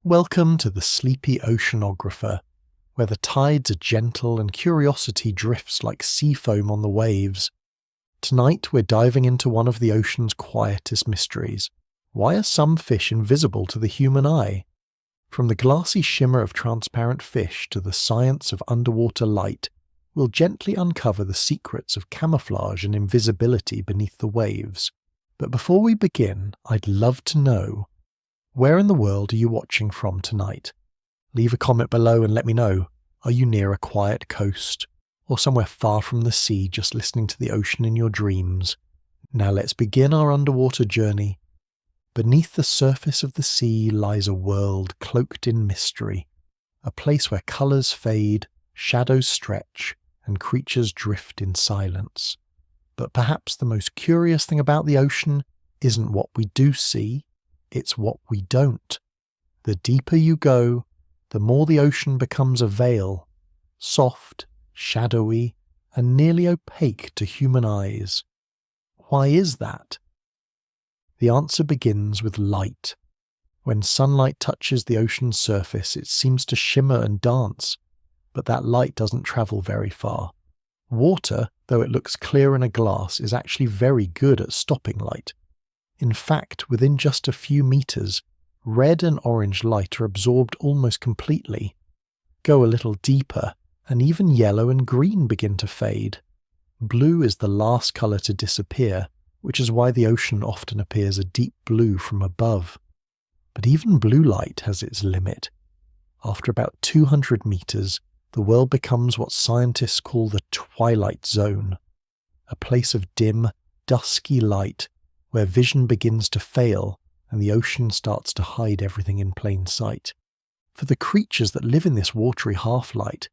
Welcome to the Sleepy Oceanographer, where the tides are gentle and curiosity drifts like sea foam on the waves. Tonight we're diving into one of the ocean's quietest mysteries. Why are some fish invisible to the human eye? From the glassy shimmer of transparent fish to the science of underwater light, we'll gently uncover the secrets of camouflage and invisibility beneath the waves. But before we begin, I'd love to know, where in the world are you watching from tonight? Leave a comment below and let me know. Are you near a quiet coast? Or somewhere far from the sea, just listening to the ocean in your dreams? Now let's begin our underwater journey. Beneath the surface of the sea lies a world cloaked in mystery. A place where colours fade, shadows stretch, and creatures drift in silence. But perhaps the most curious thing about the ocean isn't what we do see, it's what we don't. The deeper you go, the more the ocean becomes a veil, soft, shadowy, and nearly opaque to human eyes. Why is that? The answer begins with light. When sunlight touches the ocean's surface, it seems to shimmer and dance, but that light doesn't travel very far. Water, though it looks clear in a glass, is actually very good at stopping light. In fact, within just a few meters, red and orange light are absorbed almost completely. Go a little deeper, and even yellow and green begin to fade. Blue is the last color to disappear, which is why the ocean often appears a deep blue from above. But even blue light has its limit. After about 200 meters, the world becomes what scientists call the twilight zone, a place of dim, dusky light where vision begins to fail and the ocean starts to hide everything in plain sight. For the creatures that live in this watery half-light,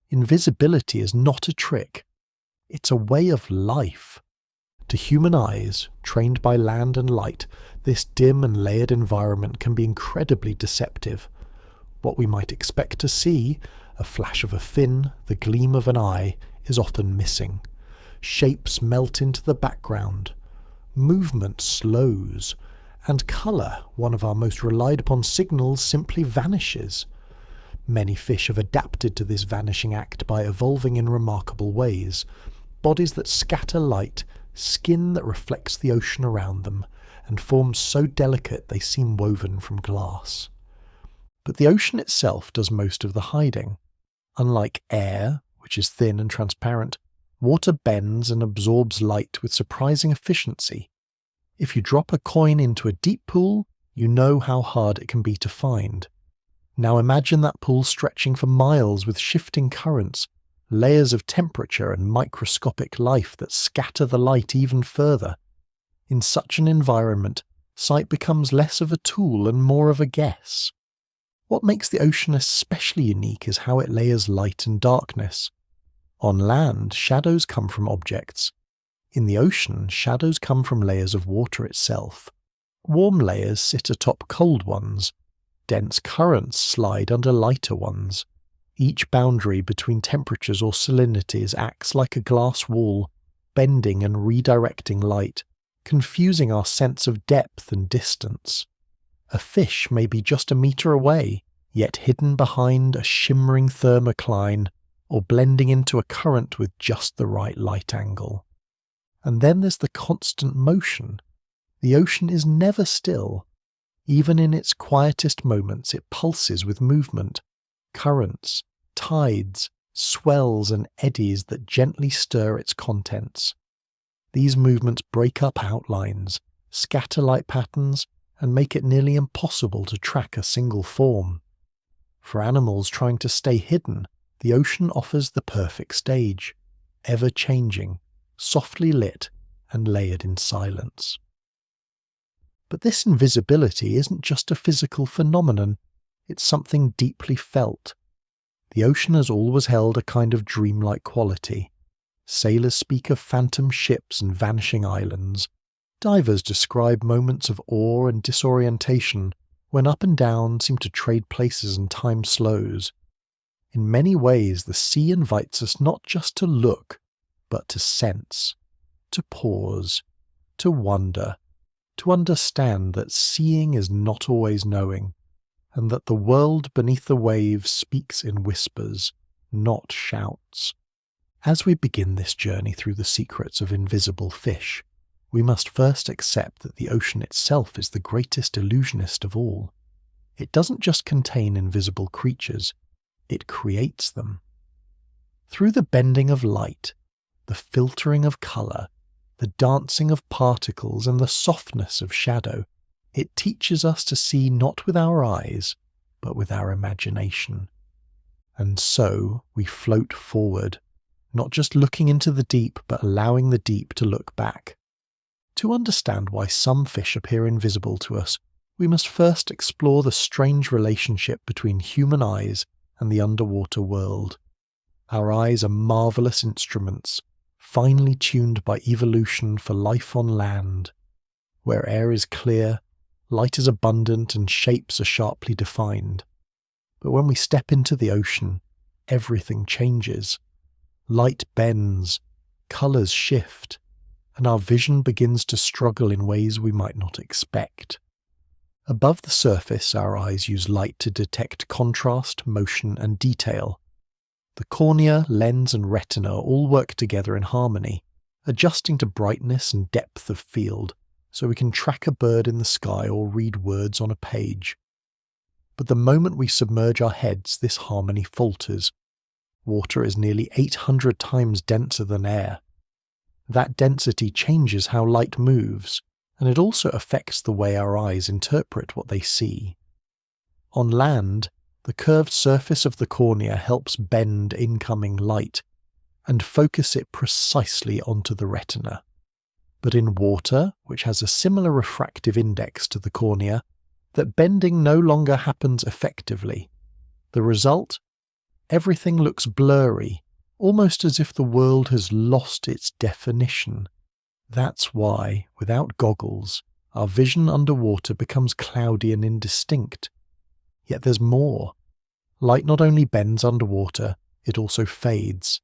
invisibility is not a trick. It's a way of life. To human eyes, trained by land and light, this dim and layered environment can be incredibly deceptive. What we might expect to see, a flash of a fin, the gleam of an eye, is often missing. Shapes melt into the background. Movement slows, and colour, one of our most relied upon signals, simply vanishes. Many fish have adapted to this vanishing act by evolving in remarkable ways. Bodies that scatter light, skin that reflects the ocean around them, and forms so delicate they seem woven from glass. But the ocean itself does most of the hiding. Unlike air, which is thin and transparent, water bends and absorbs light with surprising efficiency. If you drop a coin into a deep pool, you know how hard it can be to find. Now imagine that pool stretching for miles with shifting currents, layers of temperature and microscopic life that scatter the light even further. In such an environment, sight becomes less of a tool and more of a guess. What makes the ocean especially unique is how it layers light and darkness. On land, shadows come from objects. In the ocean, shadows come from layers of water itself. Warm layers sit atop cold ones. Dense currents slide under lighter ones. Each boundary between temperatures or salinities acts like a glass wall, bending and redirecting light, confusing our sense of depth and distance. A fish may be just a meter away, yet hidden behind a shimmering thermocline, or blending into a current with just the right light angle. And then there's the constant motion. The ocean is never still. Even in its quietest moments, it pulses with movement, currents, tides, swells and eddies that gently stir its contents. These movements break up outlines, scatter light patterns, and make it nearly impossible to track a single form. For animals trying to stay hidden, the ocean offers the perfect stage, ever-changing, softly lit, and layered in silence. But this invisibility isn't just a physical phenomenon, it's something deeply felt. The ocean has always held a kind of dreamlike quality. Sailors speak of phantom ships and vanishing islands. Divers describe moments of awe and disorientation when up and down seem to trade places and time slows. In many ways, the sea invites us not just to look, but to sense, to pause, to wonder, to understand that seeing is not always knowing. and that the world beneath the waves speaks in whispers, not shouts. As we begin this journey through the secrets of invisible fish, we must first accept that the ocean itself is the greatest illusionist of all. It doesn't just contain invisible creatures, it creates them. Through the bending of light, the filtering of colour, the dancing of particles and the softness of shadow, it teaches us to see not with our eyes, but with our imagination. And so we float forward, not just looking into the deep, but allowing the deep to look back. To understand why some fish appear invisible to us, we must first explore the strange relationship between human eyes and the underwater world. Our eyes are marvellous instruments, finely tuned by evolution for life on land. Where air is clear, light is abundant and shapes are sharply defined. But when we step into the ocean, everything changes. Light bends, colours shift, and our vision begins to struggle in ways we might not expect. Above the surface, our eyes use light to detect contrast, motion, and detail. The cornea, lens, and retina all work together in harmony, adjusting to brightness and depth of field, so we can track a bird in the sky or read words on a page. But the moment we submerge our heads, this harmony falters. Water is nearly 800 times denser than air. That density changes how light moves, and it also affects the way our eyes interpret what they see. On land, the curved surface of the cornea helps bend incoming light and focus it precisely onto the retina. But in water, which has a similar refractive index to the cornea, that bending no longer happens effectively. The result? Everything looks blurry, almost as if the world has lost its definition. That's why, without goggles, our vision underwater becomes cloudy and indistinct. Yet there's more. Light not only bends underwater, it also fades.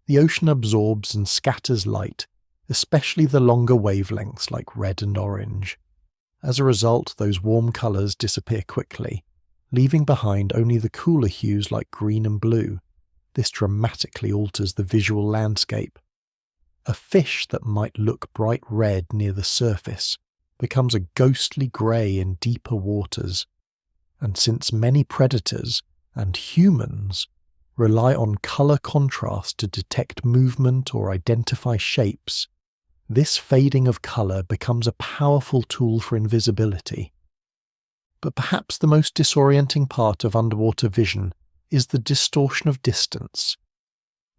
The ocean absorbs and scatters light, especially the longer wavelengths like red and orange. As a result, those warm colours disappear quickly, leaving behind only the cooler hues like green and blue. This dramatically alters the visual landscape. A fish that might look bright red near the surface becomes a ghostly grey in deeper waters. And since many predators, and humans, rely on colour contrast to detect movement or identify shapes, this fading of colour becomes a powerful tool for invisibility. But perhaps the most disorienting part of underwater vision is the distortion of distance.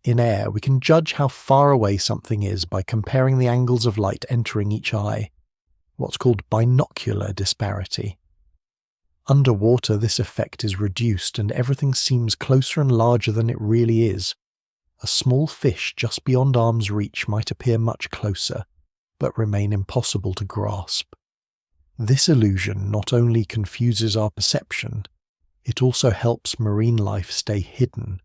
In air, we can judge how far away something is by comparing the angles of light entering each eye, what's called binocular disparity. Underwater, this effect is reduced and everything seems closer and larger than it really is. A small fish just beyond arm's reach might appear much closer, but remain impossible to grasp. This illusion not only confuses our perception, it also helps marine life stay hidden.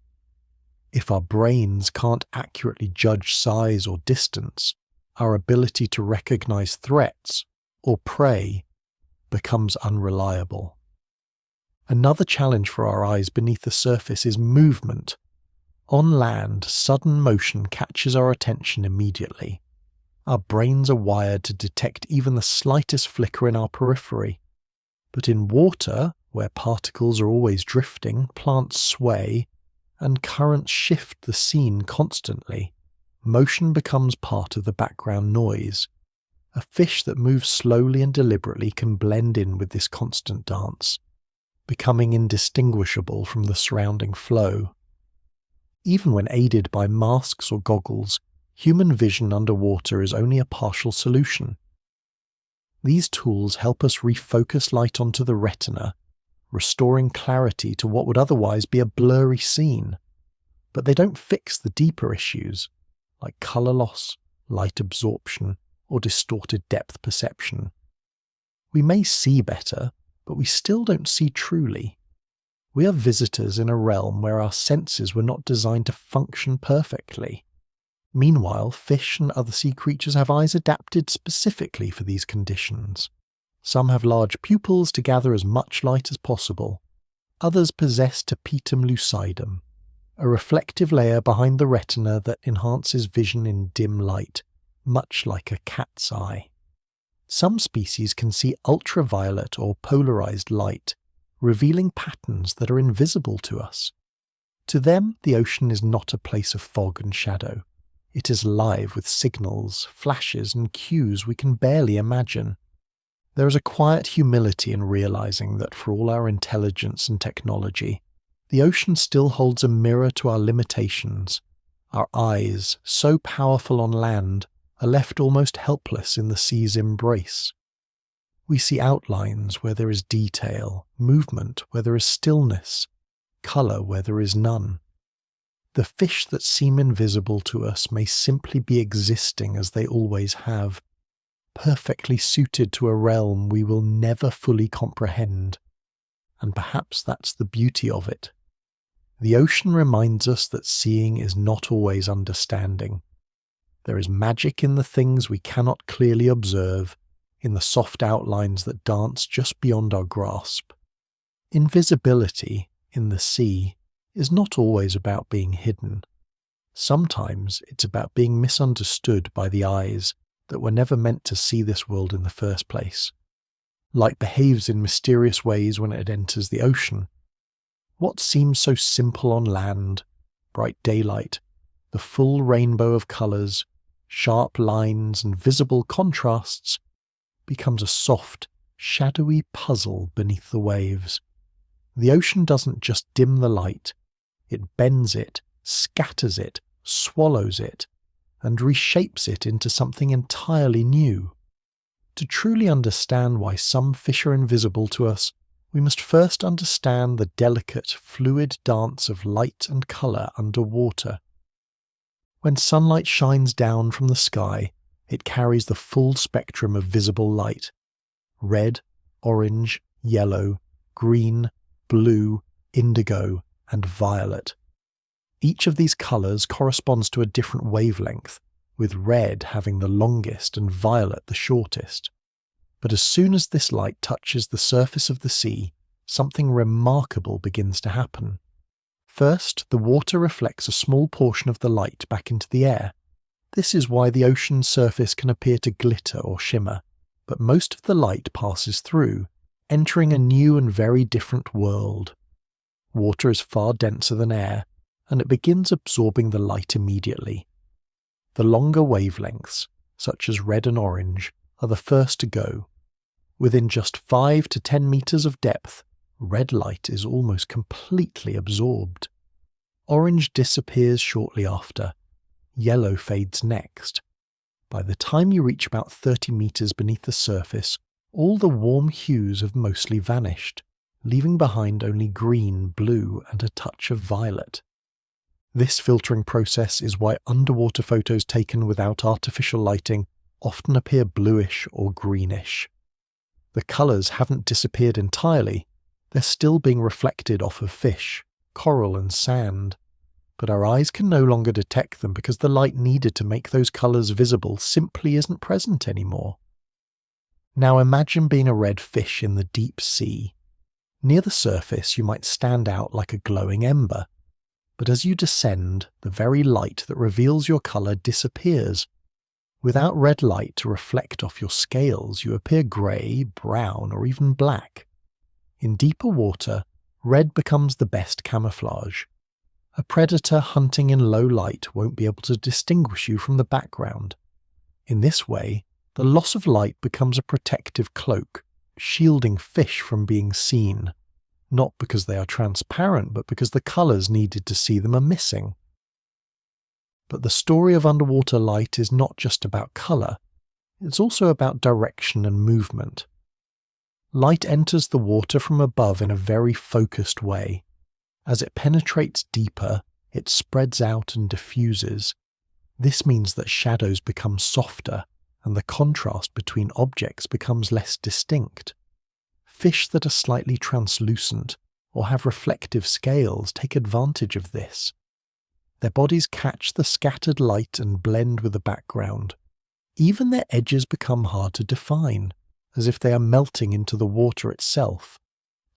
If our brains can't accurately judge size or distance, our ability to recognize threats or prey becomes unreliable. Another challenge for our eyes beneath the surface is movement. On land, sudden motion catches our attention immediately. Our brains are wired to detect even the slightest flicker in our periphery. But in water, where particles are always drifting, plants sway, and currents shift the scene constantly, motion becomes part of the background noise. A fish that moves slowly and deliberately can blend in with this constant dance, becoming indistinguishable from the surrounding flow. Even when aided by masks or goggles, human vision underwater is only a partial solution. These tools help us refocus light onto the retina, restoring clarity to what would otherwise be a blurry scene. But they don't fix the deeper issues, like colour loss, light absorption, or distorted depth perception. We may see better, but we still don't see truly. We are visitors in a realm where our senses were not designed to function perfectly. Meanwhile, fish and other sea creatures have eyes adapted specifically for these conditions. Some have large pupils to gather as much light as possible. Others possess tapetum lucidum, a reflective layer behind the retina that enhances vision in dim light, much like a cat's eye. Some species can see ultraviolet or polarized light, revealing patterns that are invisible to us. To them, the ocean is not a place of fog and shadow. It is alive with signals, flashes, and cues we can barely imagine. There is a quiet humility in realizing that for all our intelligence and technology, the ocean still holds a mirror to our limitations. Our eyes, so powerful on land, are left almost helpless in the sea's embrace. We see outlines where there is detail, movement where there is stillness, colour where there is none. The fish that seem invisible to us may simply be existing as they always have, perfectly suited to a realm we will never fully comprehend. And perhaps that's the beauty of it. The ocean reminds us that seeing is not always understanding. There is magic in the things we cannot clearly observe, in the soft outlines that dance just beyond our grasp. Invisibility, in the sea, is not always about being hidden. Sometimes it's about being misunderstood by the eyes that were never meant to see this world in the first place. Light behaves in mysterious ways when it enters the ocean. What seems so simple on land, bright daylight, the full rainbow of colours, sharp lines and visible contrasts, becomes a soft, shadowy puzzle beneath the waves. The ocean doesn't just dim the light, it bends it, scatters it, swallows it, and reshapes it into something entirely new. To truly understand why some fish are invisible to us, we must first understand the delicate, fluid dance of light and colour underwater. When sunlight shines down from the sky, it carries the full spectrum of visible light: red, orange, yellow, green, blue, indigo, and violet. Each of these colours corresponds to a different wavelength, with red having the longest and violet the shortest. But as soon as this light touches the surface of the sea, something remarkable begins to happen. First, the water reflects a small portion of the light back into the air. This is why the ocean's surface can appear to glitter or shimmer, but most of the light passes through, entering a new and very different world. Water is far denser than air, and it begins absorbing the light immediately. The longer wavelengths, such as red and orange, are the first to go. Within just 5 to 10 meters of depth, red light is almost completely absorbed. Orange disappears shortly after. Yellow fades next. By the time you reach about 30 meters beneath the surface, all the warm hues have mostly vanished, leaving behind only green, blue, and a touch of violet. This filtering process is why underwater photos taken without artificial lighting often appear bluish or greenish. The colours haven't disappeared entirely, they're still being reflected off of fish, coral and sand, but our eyes can no longer detect them because the light needed to make those colours visible simply isn't present anymore. Now imagine being a red fish in the deep sea. Near the surface you might stand out like a glowing ember, but as you descend, the very light that reveals your colour disappears. Without red light to reflect off your scales, you appear grey, brown, or even black. In deeper water, red becomes the best camouflage. A predator hunting in low light won't be able to distinguish you from the background. In this way, the loss of light becomes a protective cloak, shielding fish from being seen, not because they are transparent, but because the colours needed to see them are missing. But the story of underwater light is not just about colour, it's also about direction and movement. Light enters the water from above in a very focused way. As it penetrates deeper, it spreads out and diffuses. This means that shadows become softer, and the contrast between objects becomes less distinct. Fish that are slightly translucent or have reflective scales take advantage of this. Their bodies catch the scattered light and blend with the background. Even their edges become hard to define, as if they are melting into the water itself.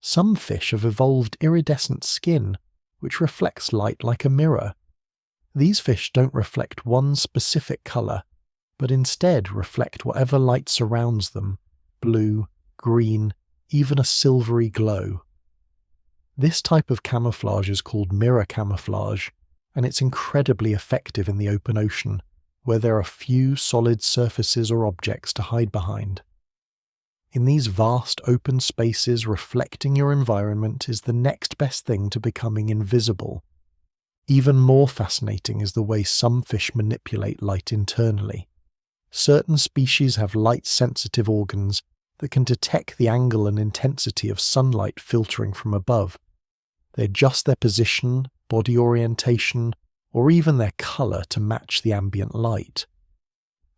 Some fish have evolved iridescent skin, which reflects light like a mirror. These fish don't reflect one specific colour, but instead reflect whatever light surrounds them: blue, green, even a silvery glow. This type of camouflage is called mirror camouflage, and it's incredibly effective in the open ocean, where there are few solid surfaces or objects to hide behind. In these vast open spaces, reflecting your environment is the next best thing to becoming invisible. Even more fascinating is the way some fish manipulate light internally. Certain species have light-sensitive organs that can detect the angle and intensity of sunlight filtering from above. They adjust their position, body orientation, or even their colour to match the ambient light.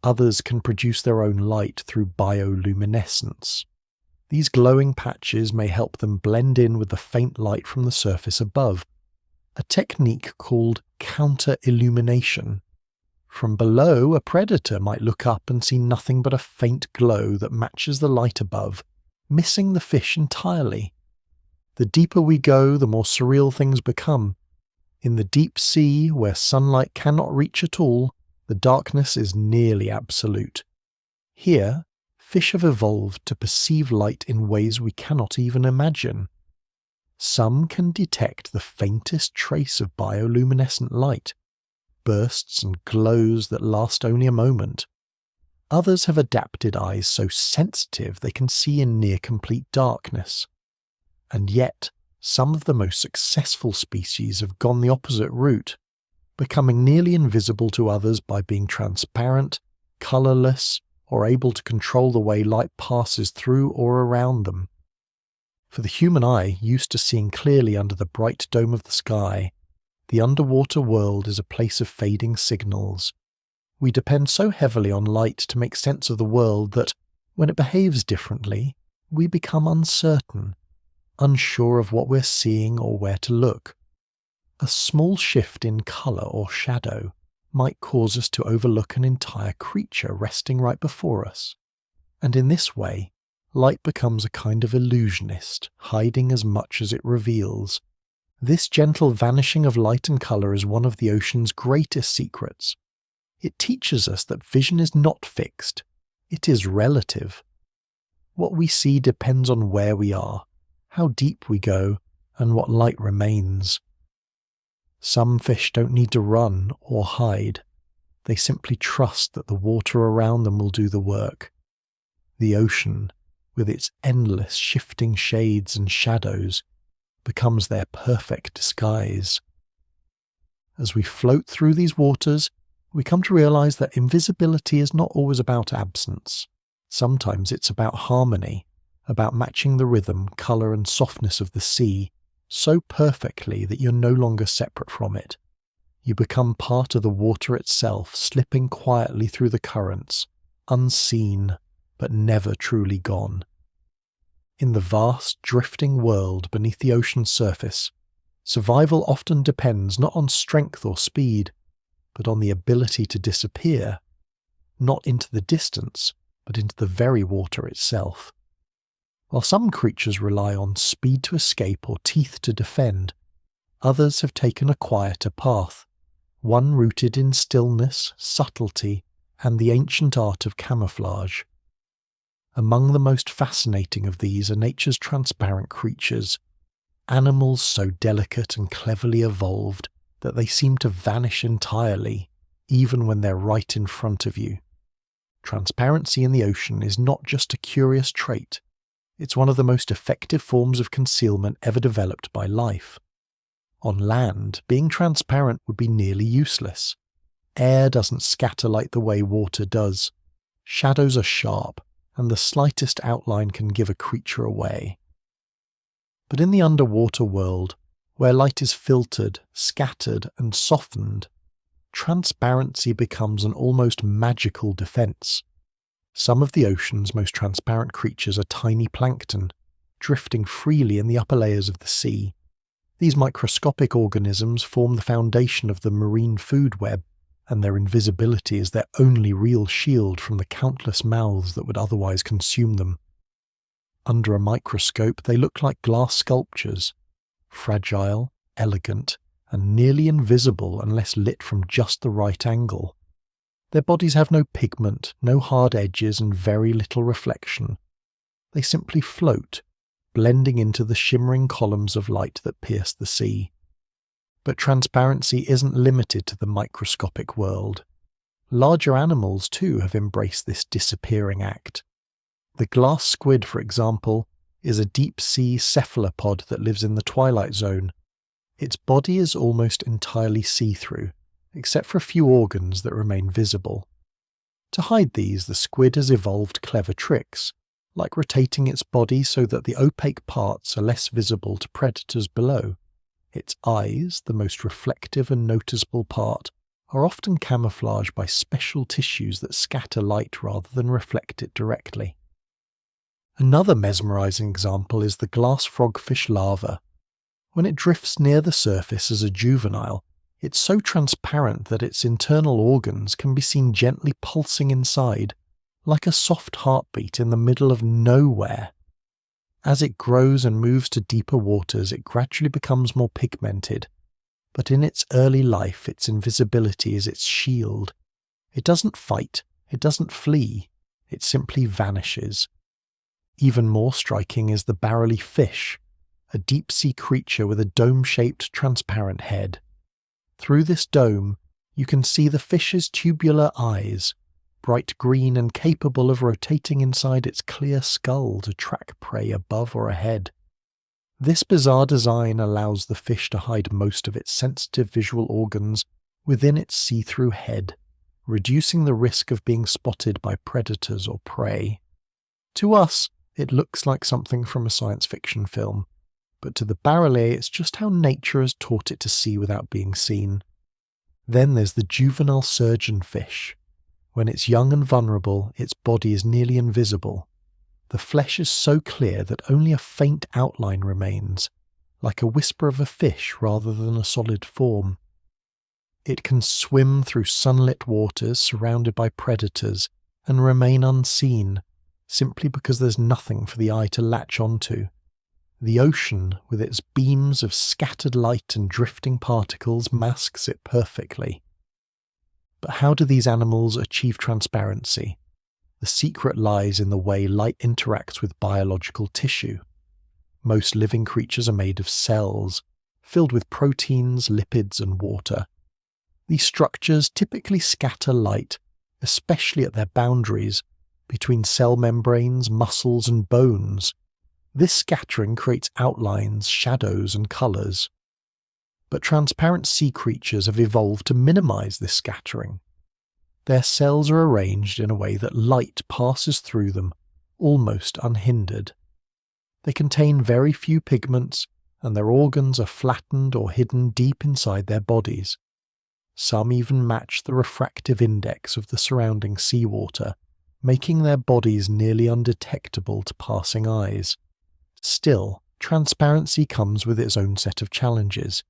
Others can produce their own light through bioluminescence. These glowing patches may help them blend in with the faint light from the surface above, a technique called counter-illumination. From below, a predator might look up and see nothing but a faint glow that matches the light above, missing the fish entirely. The deeper we go, the more surreal things become. In the deep sea, where sunlight cannot reach at all, the darkness is nearly absolute. Here, fish have evolved to perceive light in ways we cannot even imagine. Some can detect the faintest trace of bioluminescent light, bursts and glows that last only a moment. Others have adapted eyes so sensitive they can see in near-complete darkness. And yet, some of the most successful species have gone the opposite route, becoming nearly invisible to others by being transparent, colourless, or able to control the way light passes through or around them. For the human eye, used to seeing clearly under the bright dome of the sky, the underwater world is a place of fading signals. We depend so heavily on light to make sense of the world that, when it behaves differently, we become uncertain, unsure of what we're seeing or where to look. A small shift in colour or shadow might cause us to overlook an entire creature resting right before us. And in this way, light becomes a kind of illusionist, hiding as much as it reveals. This gentle vanishing of light and colour is one of the ocean's greatest secrets. It teaches us that vision is not fixed, it is relative. What we see depends on where we are, how deep we go, and what light remains. Some fish don't need to run or hide. They simply trust that the water around them will do the work. The ocean, with its endless shifting shades and shadows, becomes their perfect disguise. As we float through these waters, we come to realize that invisibility is not always about absence. Sometimes it's about harmony, about matching the rhythm, colour and softness of the sea so perfectly that you're no longer separate from it. You become part of the water itself, slipping quietly through the currents, unseen, but never truly gone. In the vast, drifting world beneath the ocean's surface, survival often depends not on strength or speed, but on the ability to disappear, not into the distance, but into the very water itself. While some creatures rely on speed to escape or teeth to defend, others have taken a quieter path, one rooted in stillness, subtlety, and the ancient art of camouflage. Among the most fascinating of these are nature's transparent creatures, animals so delicate and cleverly evolved that they seem to vanish entirely, even when they're right in front of you. Transparency in the ocean is not just a curious trait, it's one of the most effective forms of concealment ever developed by life. On land, being transparent would be nearly useless. Air doesn't scatter like the way water does. Shadows are sharp, and the slightest outline can give a creature away. But in the underwater world, where light is filtered, scattered, and softened, transparency becomes an almost magical defense. Some of the ocean's most transparent creatures are tiny plankton, drifting freely in the upper layers of the sea. These microscopic organisms form the foundation of the marine food web, and their invisibility is their only real shield from the countless mouths that would otherwise consume them. under a microscope, they look like glass sculptures, fragile, elegant, and nearly invisible unless lit from just the right angle. Their bodies have no pigment, no hard edges, and very little reflection. They simply float, blending into the shimmering columns of light that pierce the sea. But transparency isn't limited to the microscopic world. Larger animals, too, have embraced this disappearing act. The glass squid, for example, is a deep-sea cephalopod that lives in the twilight zone. Its body is almost entirely see-through, except for a few organs that remain visible. To hide these, the squid has evolved clever tricks, like rotating its body so that the opaque parts are less visible to predators below. Its eyes, the most reflective and noticeable part, are often camouflaged by special tissues that scatter light rather than reflect it directly. Another mesmerizing example is the glass frogfish larva. When it drifts near the surface as a juvenile, it's so transparent that its internal organs can be seen gently pulsing inside, like a soft heartbeat in the middle of nowhere. As it grows and moves to deeper waters, it gradually becomes more pigmented, but in its early life, its invisibility is its shield. It doesn't fight, it doesn't flee, it simply vanishes. Even more striking is the barrelly fish, a deep-sea creature with a dome-shaped transparent head. Through this dome, you can see the fish's tubular eyes, bright green and capable of rotating inside its clear skull to track prey above or ahead. This bizarre design allows the fish to hide most of its sensitive visual organs within its see-through head, reducing the risk of being spotted by predators or prey. To us, it looks like something from a science fiction film, but to the barrelé it's just how nature has taught it to see without being seen. Then there's the juvenile surgeonfish. When it's young and vulnerable, its body is nearly invisible. The flesh is so clear that only a faint outline remains, like a whisper of a fish rather than a solid form. It can swim through sunlit waters surrounded by predators and remain unseen, simply because there's nothing for the eye to latch onto. The ocean, with its beams of scattered light and drifting particles, masks it perfectly. But how do these animals achieve transparency? The secret lies in the way light interacts with biological tissue. Most living creatures are made of cells, filled with proteins, lipids, and water. These structures typically scatter light, especially at their boundaries, between cell membranes, muscles, and bones. This scattering creates outlines, shadows, and colours. But transparent sea creatures have evolved to minimize this scattering. Their cells are arranged in a way that light passes through them, almost unhindered. They contain very few pigments, and their organs are flattened or hidden deep inside their bodies. Some even match the refractive index of the surrounding seawater, making their bodies nearly undetectable to passing eyes. Still, transparency comes with its own set of challenges.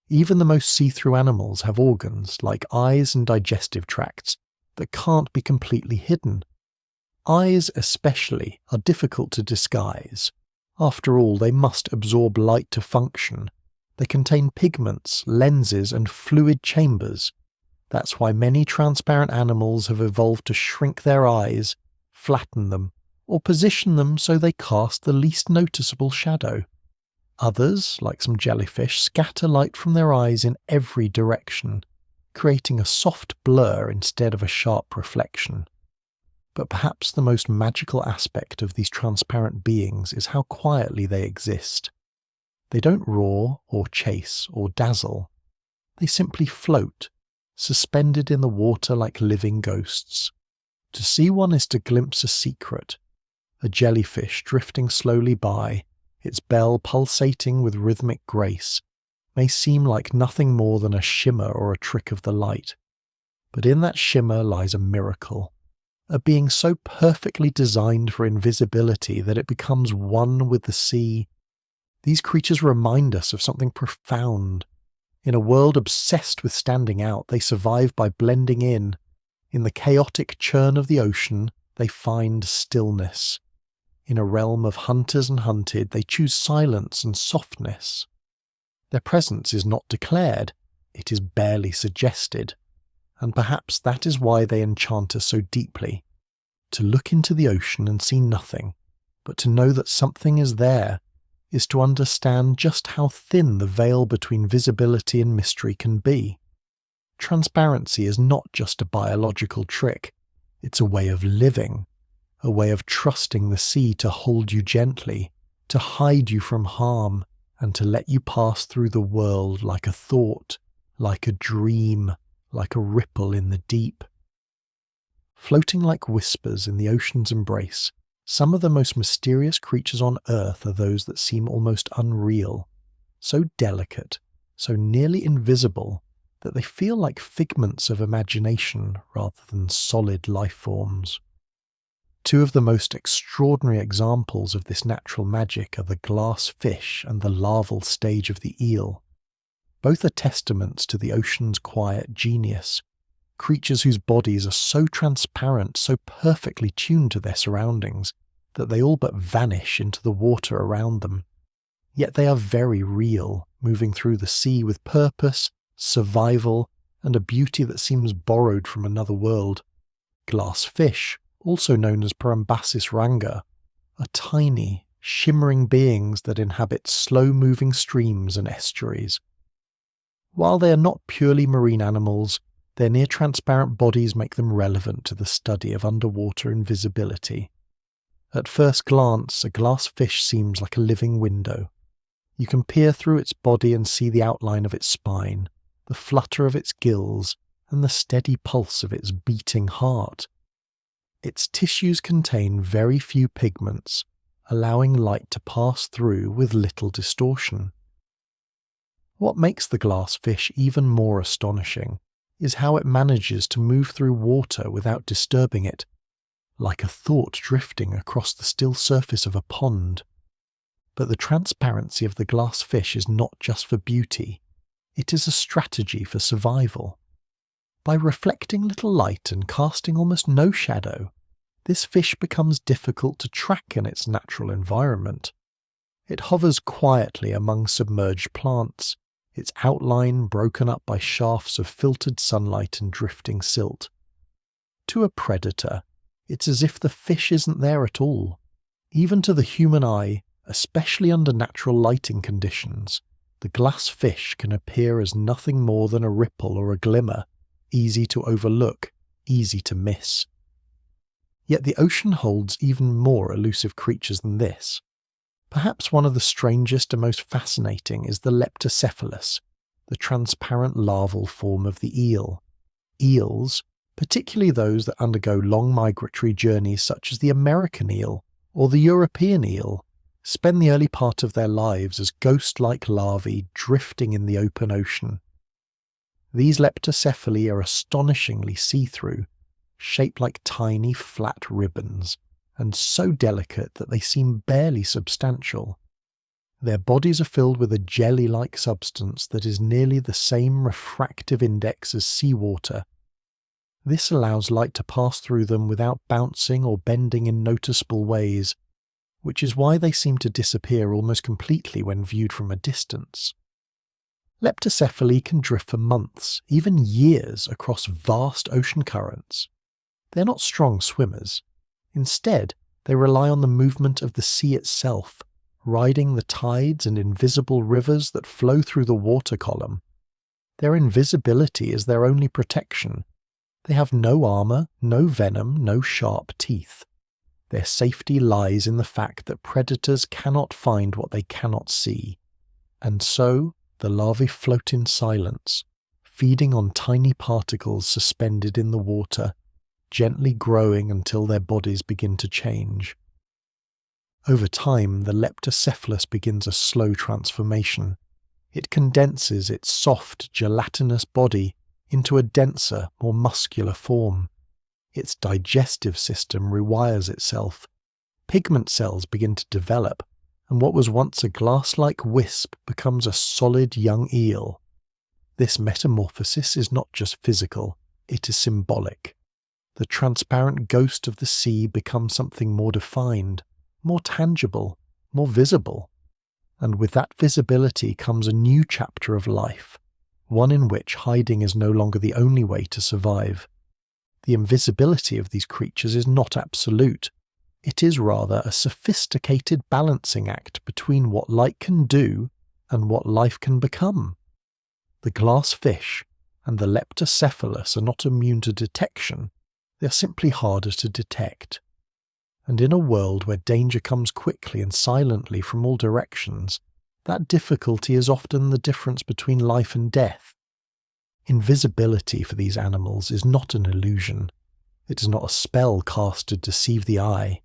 Even the most see-through animals have organs, like eyes and digestive tracts, that can't be completely hidden. Eyes, especially, are difficult to disguise. After all, they must absorb light to function. They contain pigments, lenses, and fluid chambers. That's why many transparent animals have evolved to shrink their eyes, flatten them, or position them so they cast the least noticeable shadow. Others, like some jellyfish, scatter light from their eyes in every direction, creating a soft blur instead of a sharp reflection. But perhaps the most magical aspect of these transparent beings is how quietly they exist. They don't roar or chase or dazzle. They simply float, suspended in the water like living ghosts. To see one is to glimpse a secret, a jellyfish drifting slowly by, its bell pulsating with rhythmic grace, may seem like nothing more than a shimmer or a trick of the light. But in that shimmer lies a miracle, a being so perfectly designed for invisibility that it becomes one with the sea. These creatures remind us of something profound. In a world obsessed with standing out, they survive by blending in. In the chaotic churn of the ocean, they find stillness. In a realm of hunters and hunted, they choose silence and softness. Their presence is not declared, it is barely suggested, and perhaps that is why they enchant us so deeply. To look into the ocean and see nothing, but to know that something is there, is to understand just how thin the veil between visibility and mystery can be. Transparency is not just a biological trick, it's a way of living, a way of trusting the sea to hold you gently, to hide you from harm, and to let you pass through the world like a thought, like a dream, like a ripple in the deep. Floating like whispers in the ocean's embrace, some of the most mysterious creatures on Earth are those that seem almost unreal, so delicate, so nearly invisible, that they feel like figments of imagination rather than solid life forms. Two of the most extraordinary examples of this natural magic are the glass fish and the larval stage of the eel. Both are testaments to the ocean's quiet genius, creatures whose bodies are so transparent, so perfectly tuned to their surroundings, that they all but vanish into the water around them. Yet they are very real, moving through the sea with purpose, survival, and a beauty that seems borrowed from another world. Glass fish, also known as Parambasis ranga, are tiny, shimmering beings that inhabit slow-moving streams and estuaries. While they are not purely marine animals, their near-transparent bodies make them relevant to the study of underwater invisibility. At first glance, a glass fish seems like a living window. You can peer through its body and see the outline of its spine, the flutter of its gills, and the steady pulse of its beating heart. Its tissues contain very few pigments, allowing light to pass through with little distortion. What makes the glass fish even more astonishing is how it manages to move through water without disturbing it, like a thought drifting across the still surface of a pond. But the transparency of the glass fish is not just for beauty, it is a strategy for survival. By reflecting little light and casting almost no shadow, this fish becomes difficult to track in its natural environment. It hovers quietly among submerged plants, its outline broken up by shafts of filtered sunlight and drifting silt. To a predator, it's as if the fish isn't there at all. Even to the human eye, especially under natural lighting conditions, the glass fish can appear as nothing more than a ripple or a glimmer, easy to overlook, easy to miss. Yet the ocean holds even more elusive creatures than this. Perhaps one of the strangest and most fascinating is the leptocephalus, the transparent larval form of the eel. Eels, particularly those that undergo long migratory journeys such as the American eel or the European eel, spend the early part of their lives as ghost-like larvae drifting in the open ocean. These leptocephali are astonishingly see-through, shaped like tiny flat ribbons, and so delicate that they seem barely substantial. Their bodies are filled with a jelly-like substance that is nearly the same refractive index as seawater. This allows light to pass through them without bouncing or bending in noticeable ways, which is why they seem to disappear almost completely when viewed from a distance. Leptocephali can drift for months, even years, across vast ocean currents. They're not strong swimmers. Instead, they rely on the movement of the sea itself, riding the tides and invisible rivers that flow through the water column. Their invisibility is their only protection. They have no armor, no venom, no sharp teeth. Their safety lies in the fact that predators cannot find what they cannot see. And so, the larvae float in silence, feeding on tiny particles suspended in the water, gently growing until their bodies begin to change. Over time, the leptocephalus begins a slow transformation. It condenses its soft, gelatinous body into a denser, more muscular form. Its digestive system rewires itself. Pigment cells begin to develop, and what was once a glass-like wisp becomes a solid young eel. This metamorphosis is not just physical, it is symbolic. The transparent ghost of the sea becomes something more defined, more tangible, more visible. And with that visibility comes a new chapter of life, one in which hiding is no longer the only way to survive. The invisibility of these creatures is not absolute. It is rather a sophisticated balancing act between what light can do and what life can become. The glass fish and the leptocephalus are not immune to detection, they are simply harder to detect. And in a world where danger comes quickly and silently from all directions, that difficulty is often the difference between life and death. Invisibility for these animals is not an illusion. It is not a spell cast to deceive the eye.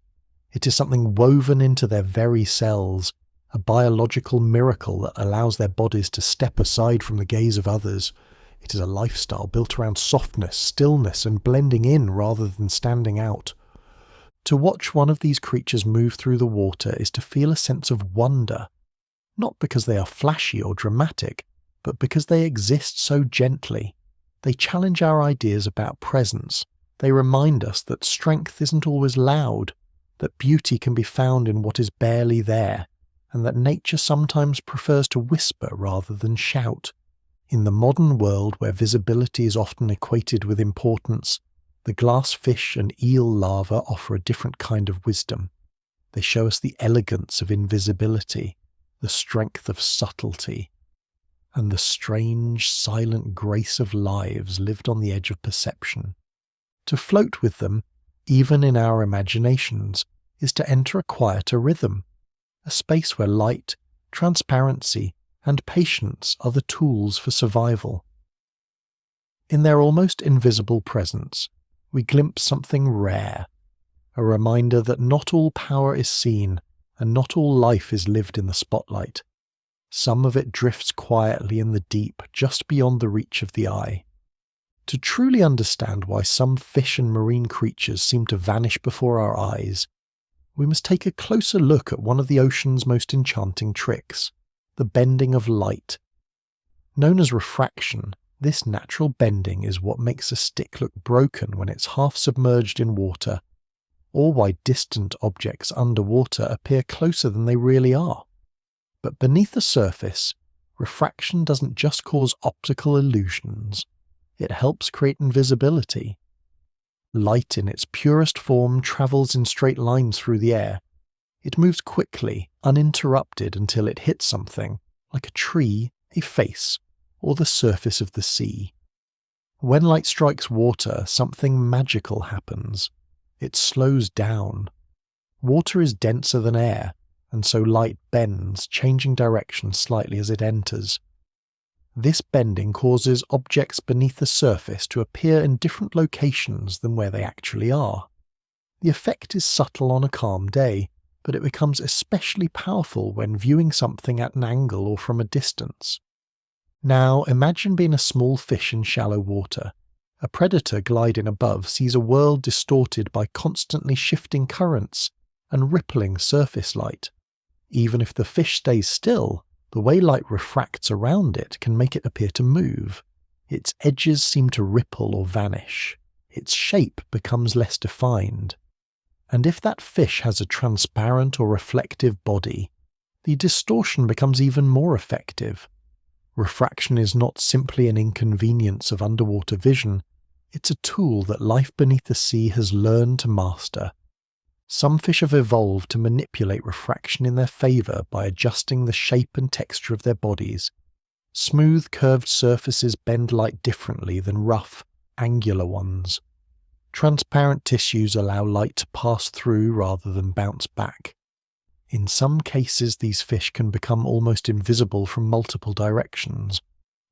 It is something woven into their very cells, a biological miracle that allows their bodies to step aside from the gaze of others. It is a lifestyle built around softness, stillness, and blending in rather than standing out. To watch one of these creatures move through the water is to feel a sense of wonder, not because they are flashy or dramatic, but because they exist so gently. They challenge our ideas about presence. They remind us that strength isn't always loud, that beauty can be found in what is barely there, and that nature sometimes prefers to whisper rather than shout. In the modern world where visibility is often equated with importance, the glass fish and eel larvae offer a different kind of wisdom. They show us the elegance of invisibility, the strength of subtlety, and the strange, silent grace of lives lived on the edge of perception. To float with them, even in our imaginations, is to enter a quieter rhythm, a space where light, transparency, and patience are the tools for survival. In their almost invisible presence, we glimpse something rare, a reminder that not all power is seen and not all life is lived in the spotlight. Some of it drifts quietly in the deep, just beyond the reach of the eye. To truly understand why some fish and marine creatures seem to vanish before our eyes, we must take a closer look at one of the ocean's most enchanting tricks, the bending of light. Known as refraction, this natural bending is what makes a stick look broken when it's half submerged in water, or why distant objects underwater appear closer than they really are. But beneath the surface, refraction doesn't just cause optical illusions, it helps create invisibility. Light in its purest form travels in straight lines through the air. It moves quickly, uninterrupted until it hits something, like a tree, a face, or the surface of the sea. When light strikes water, something magical happens. It slows down. Water is denser than air, and so light bends, changing direction slightly as it enters. This bending causes objects beneath the surface to appear in different locations than where they actually are. The effect is subtle on a calm day, but it becomes especially powerful when viewing something at an angle or from a distance. Now imagine being a small fish in shallow water. A predator gliding above sees a world distorted by constantly shifting currents and rippling surface light. Even if the fish stays still, the way light refracts around it can make it appear to move. Its edges seem to ripple or vanish. Its shape becomes less defined. And if that fish has a transparent or reflective body, the distortion becomes even more effective. Refraction is not simply an inconvenience of underwater vision, it's a tool that life beneath the sea has learned to master. Some fish have evolved to manipulate refraction in their favour by adjusting the shape and texture of their bodies. Smooth, curved surfaces bend light differently than rough, angular ones. Transparent tissues allow light to pass through rather than bounce back. In some cases, these fish can become almost invisible from multiple directions,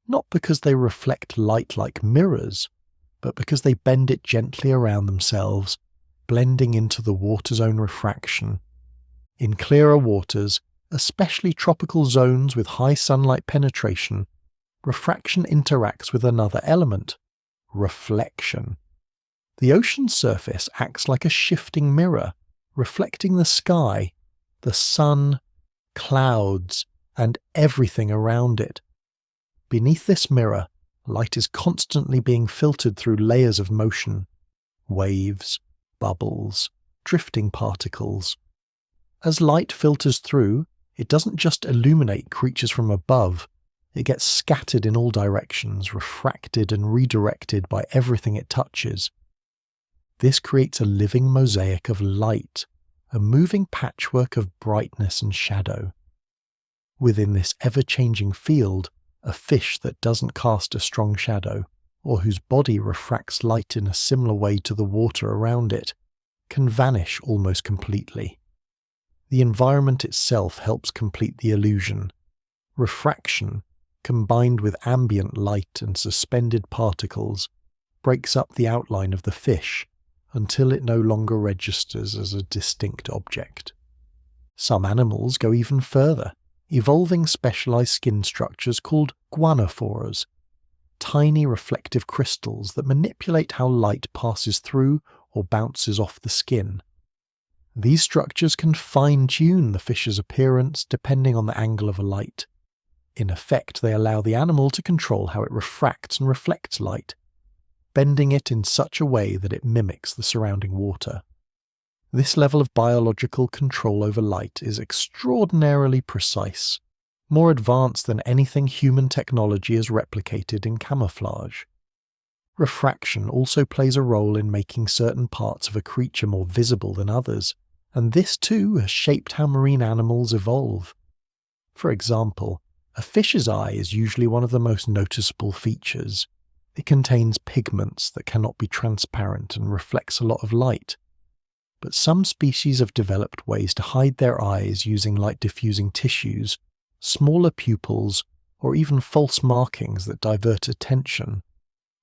not because they reflect light like mirrors, but because they bend it gently around themselves, blending into the water's own refraction. In clearer waters, especially tropical zones with high sunlight penetration, refraction interacts with another element, reflection. The ocean's surface acts like a shifting mirror, reflecting the sky, the sun, clouds, and everything around it. Beneath this mirror, light is constantly being filtered through layers of motion, waves, bubbles, drifting particles. As light filters through, it doesn't just illuminate creatures from above, it gets scattered in all directions, refracted and redirected by everything it touches. This creates a living mosaic of light, a moving patchwork of brightness and shadow. Within this ever-changing field, a fish that doesn't cast a strong shadow, or whose body refracts light in a similar way to the water around it, can vanish almost completely. The environment itself helps complete the illusion. Refraction, combined with ambient light and suspended particles, breaks up the outline of the fish until it no longer registers as a distinct object. Some animals go even further, evolving specialized skin structures called guanophores, tiny reflective crystals that manipulate how light passes through or bounces off the skin. These structures can fine-tune the fish's appearance depending on the angle of a light. In effect, they allow the animal to control how it refracts and reflects light, bending it in such a way that it mimics the surrounding water. This level of biological control over light is extraordinarily precise, more advanced than anything human technology has replicated in camouflage. Refraction also plays a role in making certain parts of a creature more visible than others, and this too has shaped how marine animals evolve. For example, a fish's eye is usually one of the most noticeable features. It contains pigments that cannot be transparent and reflects a lot of light. But some species have developed ways to hide their eyes using light-diffusing tissues, smaller pupils, or even false markings that divert attention.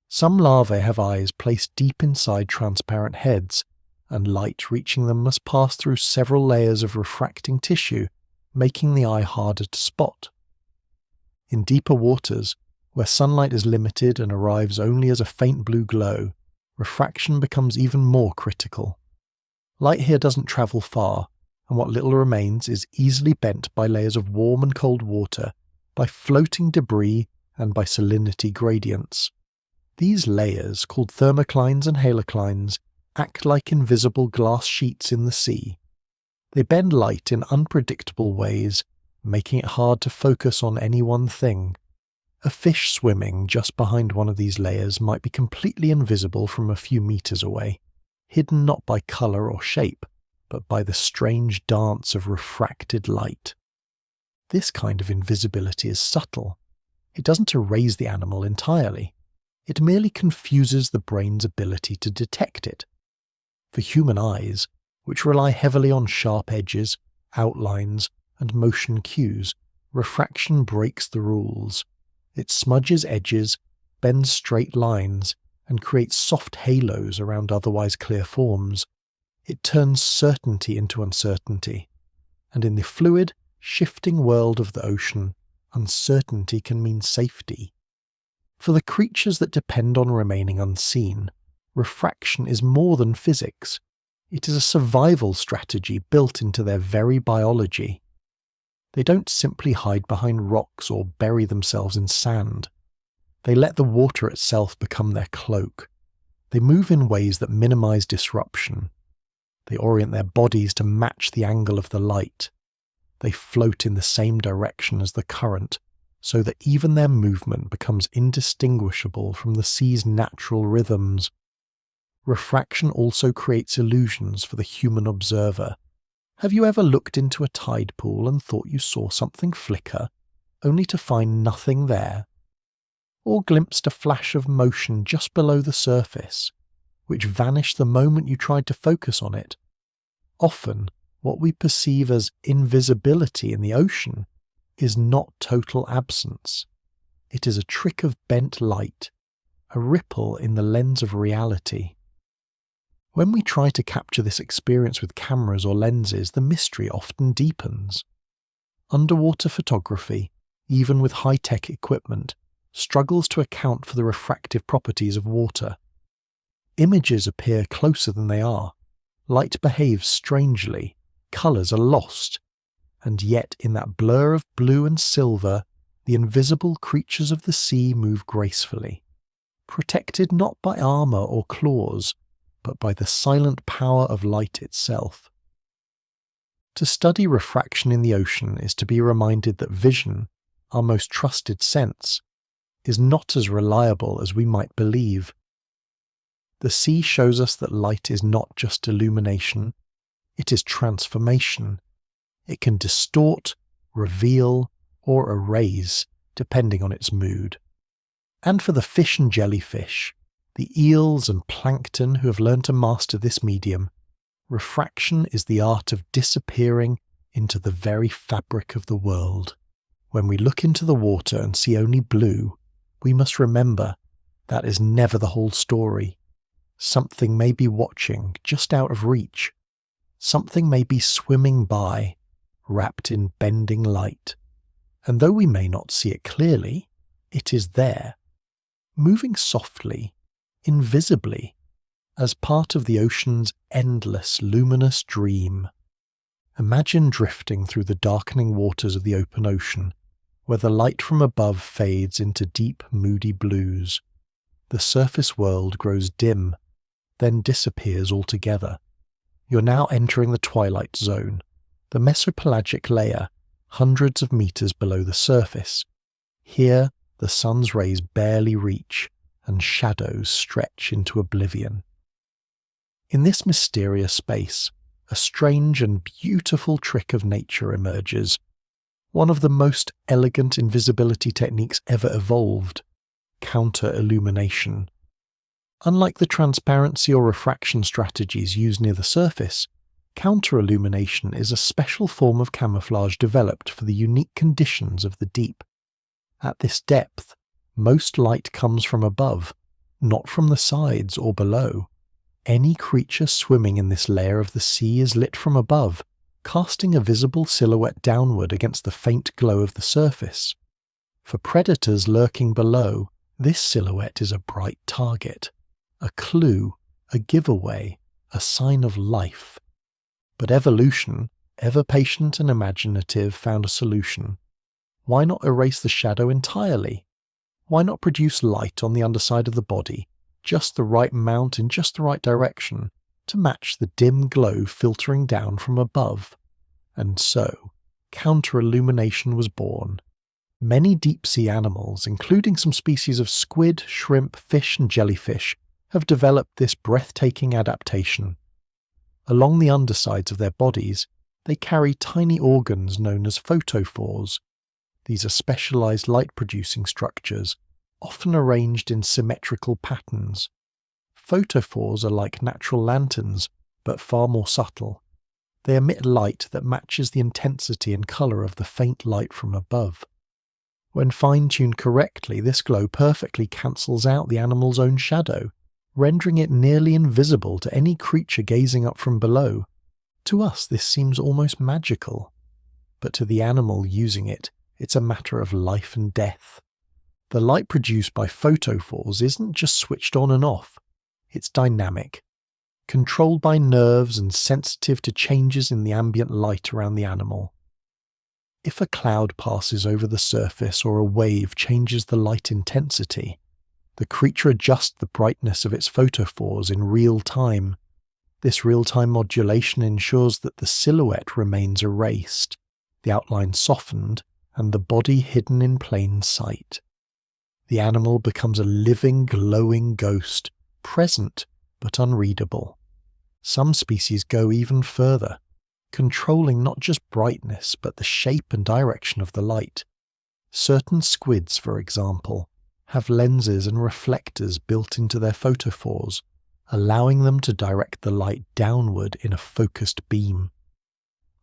Some larvae have eyes placed deep inside transparent heads, and light reaching them must pass through several layers of refracting tissue, making the eye harder to spot. In deeper waters, where sunlight is limited and arrives only as a faint blue glow, refraction becomes even more critical. Light here doesn't travel far, and what little remains is easily bent by layers of warm and cold water, by floating debris, and by salinity gradients. These layers, called thermoclines and haloclines, act like invisible glass sheets in the sea. They bend light in unpredictable ways, making it hard to focus on any one thing. A fish swimming just behind one of these layers might be completely invisible from a few meters away, hidden not by color or shape, but by the strange dance of refracted light. This kind of invisibility is subtle. It doesn't erase the animal entirely. It merely confuses the brain's ability to detect it. For human eyes, which rely heavily on sharp edges, outlines, and motion cues, refraction breaks the rules. It smudges edges, bends straight lines, and creates soft halos around otherwise clear forms. It turns certainty into uncertainty. And in the fluid, shifting world of the ocean, uncertainty can mean safety. For the creatures that depend on remaining unseen, refraction is more than physics. It is a survival strategy built into their very biology. They don't simply hide behind rocks or bury themselves in sand. They let the water itself become their cloak. They move in ways that minimize disruption. They orient their bodies to match the angle of the light. They float in the same direction as the current, so that even their movement becomes indistinguishable from the sea's natural rhythms. Refraction also creates illusions for the human observer. Have you ever looked into a tide pool and thought you saw something flicker, only to find nothing there? Or glimpsed a flash of motion just below the surface, which vanished the moment you tried to focus on it? Often, what we perceive as invisibility in the ocean is not total absence. It is a trick of bent light, a ripple in the lens of reality. When we try to capture this experience with cameras or lenses, the mystery often deepens. Underwater photography, even with high-tech equipment, struggles to account for the refractive properties of water. Images appear closer than they are. Light behaves strangely. Colours are lost. And yet, in that blur of blue and silver, the invisible creatures of the sea move gracefully, protected not by armour or claws, but by the silent power of light itself. To study refraction in the ocean is to be reminded that vision, our most trusted sense, is not as reliable as we might believe. The sea shows us that light is not just illumination, it is transformation. It can distort, reveal, or erase, depending on its mood. And for the fish and jellyfish, the eels and plankton who have learned to master this medium, refraction is the art of disappearing into the very fabric of the world. When we look into the water and see only blue, we must remember that is never the whole story. Something may be watching just out of reach. Something may be swimming by, wrapped in bending light. And though we may not see it clearly, it is there, moving softly, invisibly, as part of the ocean's endless, luminous dream. Imagine drifting through the darkening waters of the open ocean, where the light from above fades into deep, moody blues. The surface world grows dim, then disappears altogether. You're now entering the twilight zone, the mesopelagic layer, hundreds of meters below the surface. Here, the sun's rays barely reach, and shadows stretch into oblivion. In this mysterious space, a strange and beautiful trick of nature emerges, one of the most elegant invisibility techniques ever evolved: counter-illumination. Unlike the transparency or refraction strategies used near the surface, counter-illumination is a special form of camouflage developed for the unique conditions of the deep. At this depth, most light comes from above, not from the sides or below. Any creature swimming in this layer of the sea is lit from above, casting a visible silhouette downward against the faint glow of the surface. For predators lurking below, this silhouette is a bright target, a clue, a giveaway, a sign of life. But evolution, ever patient and imaginative, found a solution. Why not erase the shadow entirely? Why not produce light on the underside of the body, just the right amount in just the right direction, to match the dim glow filtering down from above? And so, counter-illumination was born. Many deep-sea animals, including some species of squid, shrimp, fish and jellyfish, have developed this breathtaking adaptation. Along the undersides of their bodies, they carry tiny organs known as photophores. These are specialized light-producing structures, often arranged in symmetrical patterns. Photophores are like natural lanterns, but far more subtle. They emit light that matches the intensity and color of the faint light from above. When fine-tuned correctly, this glow perfectly cancels out the animal's own shadow, rendering it nearly invisible to any creature gazing up from below. To us, this seems almost magical. But to the animal using it, it's a matter of life and death. The light produced by photophores isn't just switched on and off. It's dynamic, controlled by nerves and sensitive to changes in the ambient light around the animal. If a cloud passes over the surface or a wave changes the light intensity, the creature adjusts the brightness of its photophores in real time. This real-time modulation ensures that the silhouette remains erased, the outline softened, and the body hidden in plain sight. The animal becomes a living, glowing ghost, present but unreadable. Some species go even further, controlling not just brightness but the shape and direction of the light. Certain squids, for example, have lenses and reflectors built into their photophores, allowing them to direct the light downward in a focused beam.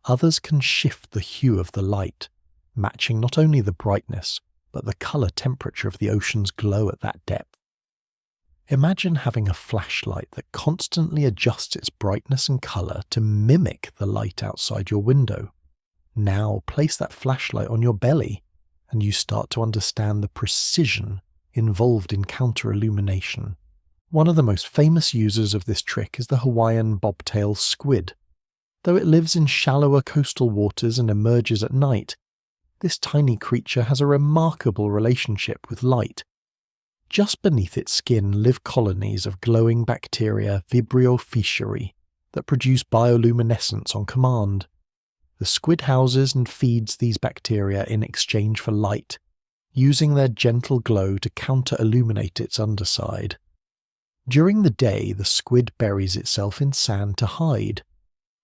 Others can shift the hue of the light, matching not only the brightness, but the color temperature of the ocean's glow at that depth. Imagine having a flashlight that constantly adjusts its brightness and color to mimic the light outside your window. Now place that flashlight on your belly, and you start to understand the precision involved in counter-illumination. One of the most famous users of this trick is the Hawaiian bobtail squid. Though it lives in shallower coastal waters and emerges at night, this tiny creature has a remarkable relationship with light. Just beneath its skin live colonies of glowing bacteria Vibrio fischeri that produce bioluminescence on command. the squid houses and feeds these bacteria in exchange for light, using their gentle glow to counter-illuminate its underside. During the day, the squid buries itself in sand to hide,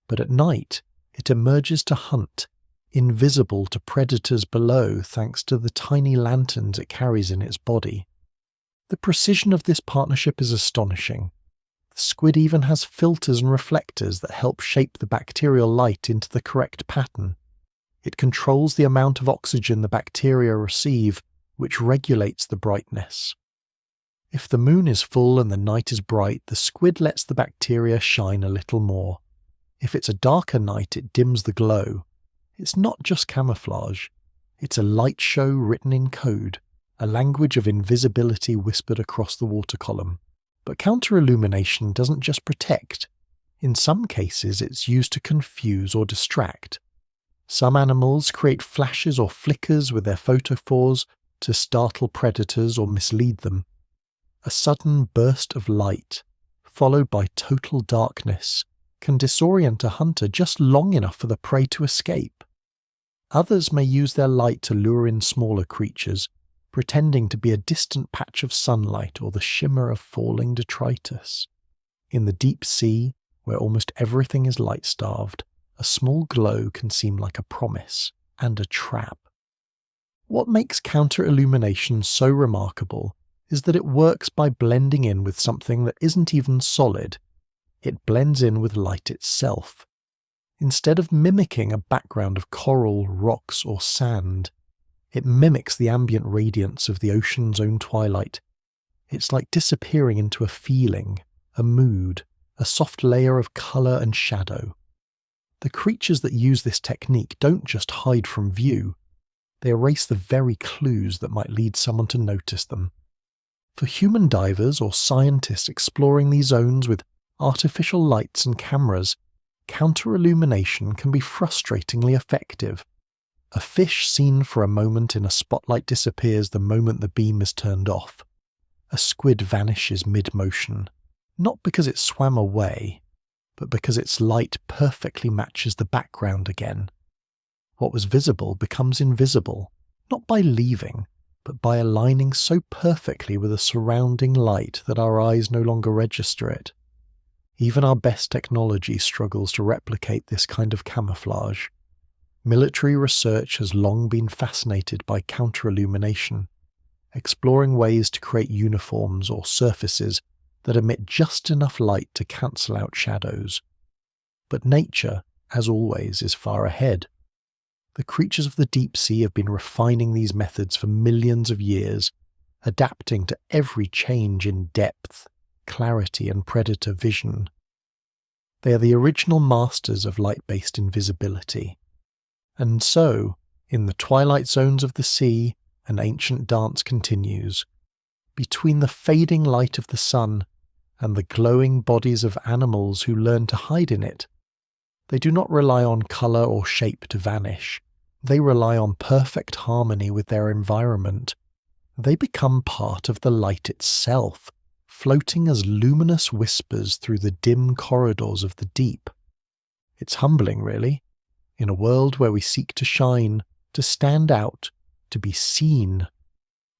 but at night it emerges to hunt, invisible to predators below thanks to the tiny lanterns it carries in its body. The precision of this partnership is astonishing. The squid even has filters and reflectors that help shape the bacterial light into the correct pattern. It controls the amount of oxygen the bacteria receive, which regulates the brightness. If the moon is full and the night is bright, the squid lets the bacteria shine a little more. If it's a darker night, it dims the glow. It's not just camouflage. It's a light show written in code, a language of invisibility whispered across the water column. But counter-illumination doesn't just protect. In some cases, it's used to confuse or distract. Some animals create flashes or flickers with their photophores to startle predators or mislead them. A sudden burst of light, followed by total darkness, can disorient a hunter just long enough for the prey to escape. Others may use their light to lure in smaller creatures, pretending to be a distant patch of sunlight or the shimmer of falling detritus. In the deep sea, where almost everything is light-starved, a small glow can seem like a promise and a trap. What makes counter-illumination so remarkable is that it works by blending in with something that isn't even solid. It blends in with light itself. Instead of mimicking a background of coral, rocks, or sand, it mimics the ambient radiance of the ocean's own twilight. It's like disappearing into a feeling, a mood, a soft layer of colour and shadow. The creatures that use this technique don't just hide from view. They erase the very clues that might lead someone to notice them. For human divers or scientists exploring these zones with artificial lights and cameras, counter-illumination can be frustratingly effective. A fish seen for a moment in a spotlight disappears the moment the beam is turned off. A squid vanishes mid-motion, not because it swam away, but because its light perfectly matches the background again. What was visible becomes invisible, not by leaving, but by aligning so perfectly with a surrounding light that our eyes no longer register it. Even our best technology struggles to replicate this kind of camouflage. Military research has long been fascinated by counter-illumination, exploring ways to create uniforms or surfaces that emit just enough light to cancel out shadows. But nature, as always, is far ahead. The creatures of the deep sea have been refining these methods for millions of years, adapting to every change in depth, clarity, and predator vision. They are the original masters of light-based invisibility. And so, in the twilight zones of the sea, an ancient dance continues. Between the fading light of the sun and the glowing bodies of animals who learn to hide in it, they do not rely on colour or shape to vanish. They rely on perfect harmony with their environment. They become part of the light itself, floating as luminous whispers through the dim corridors of the deep. It's humbling, really. In a world where we seek to shine, to stand out, to be seen,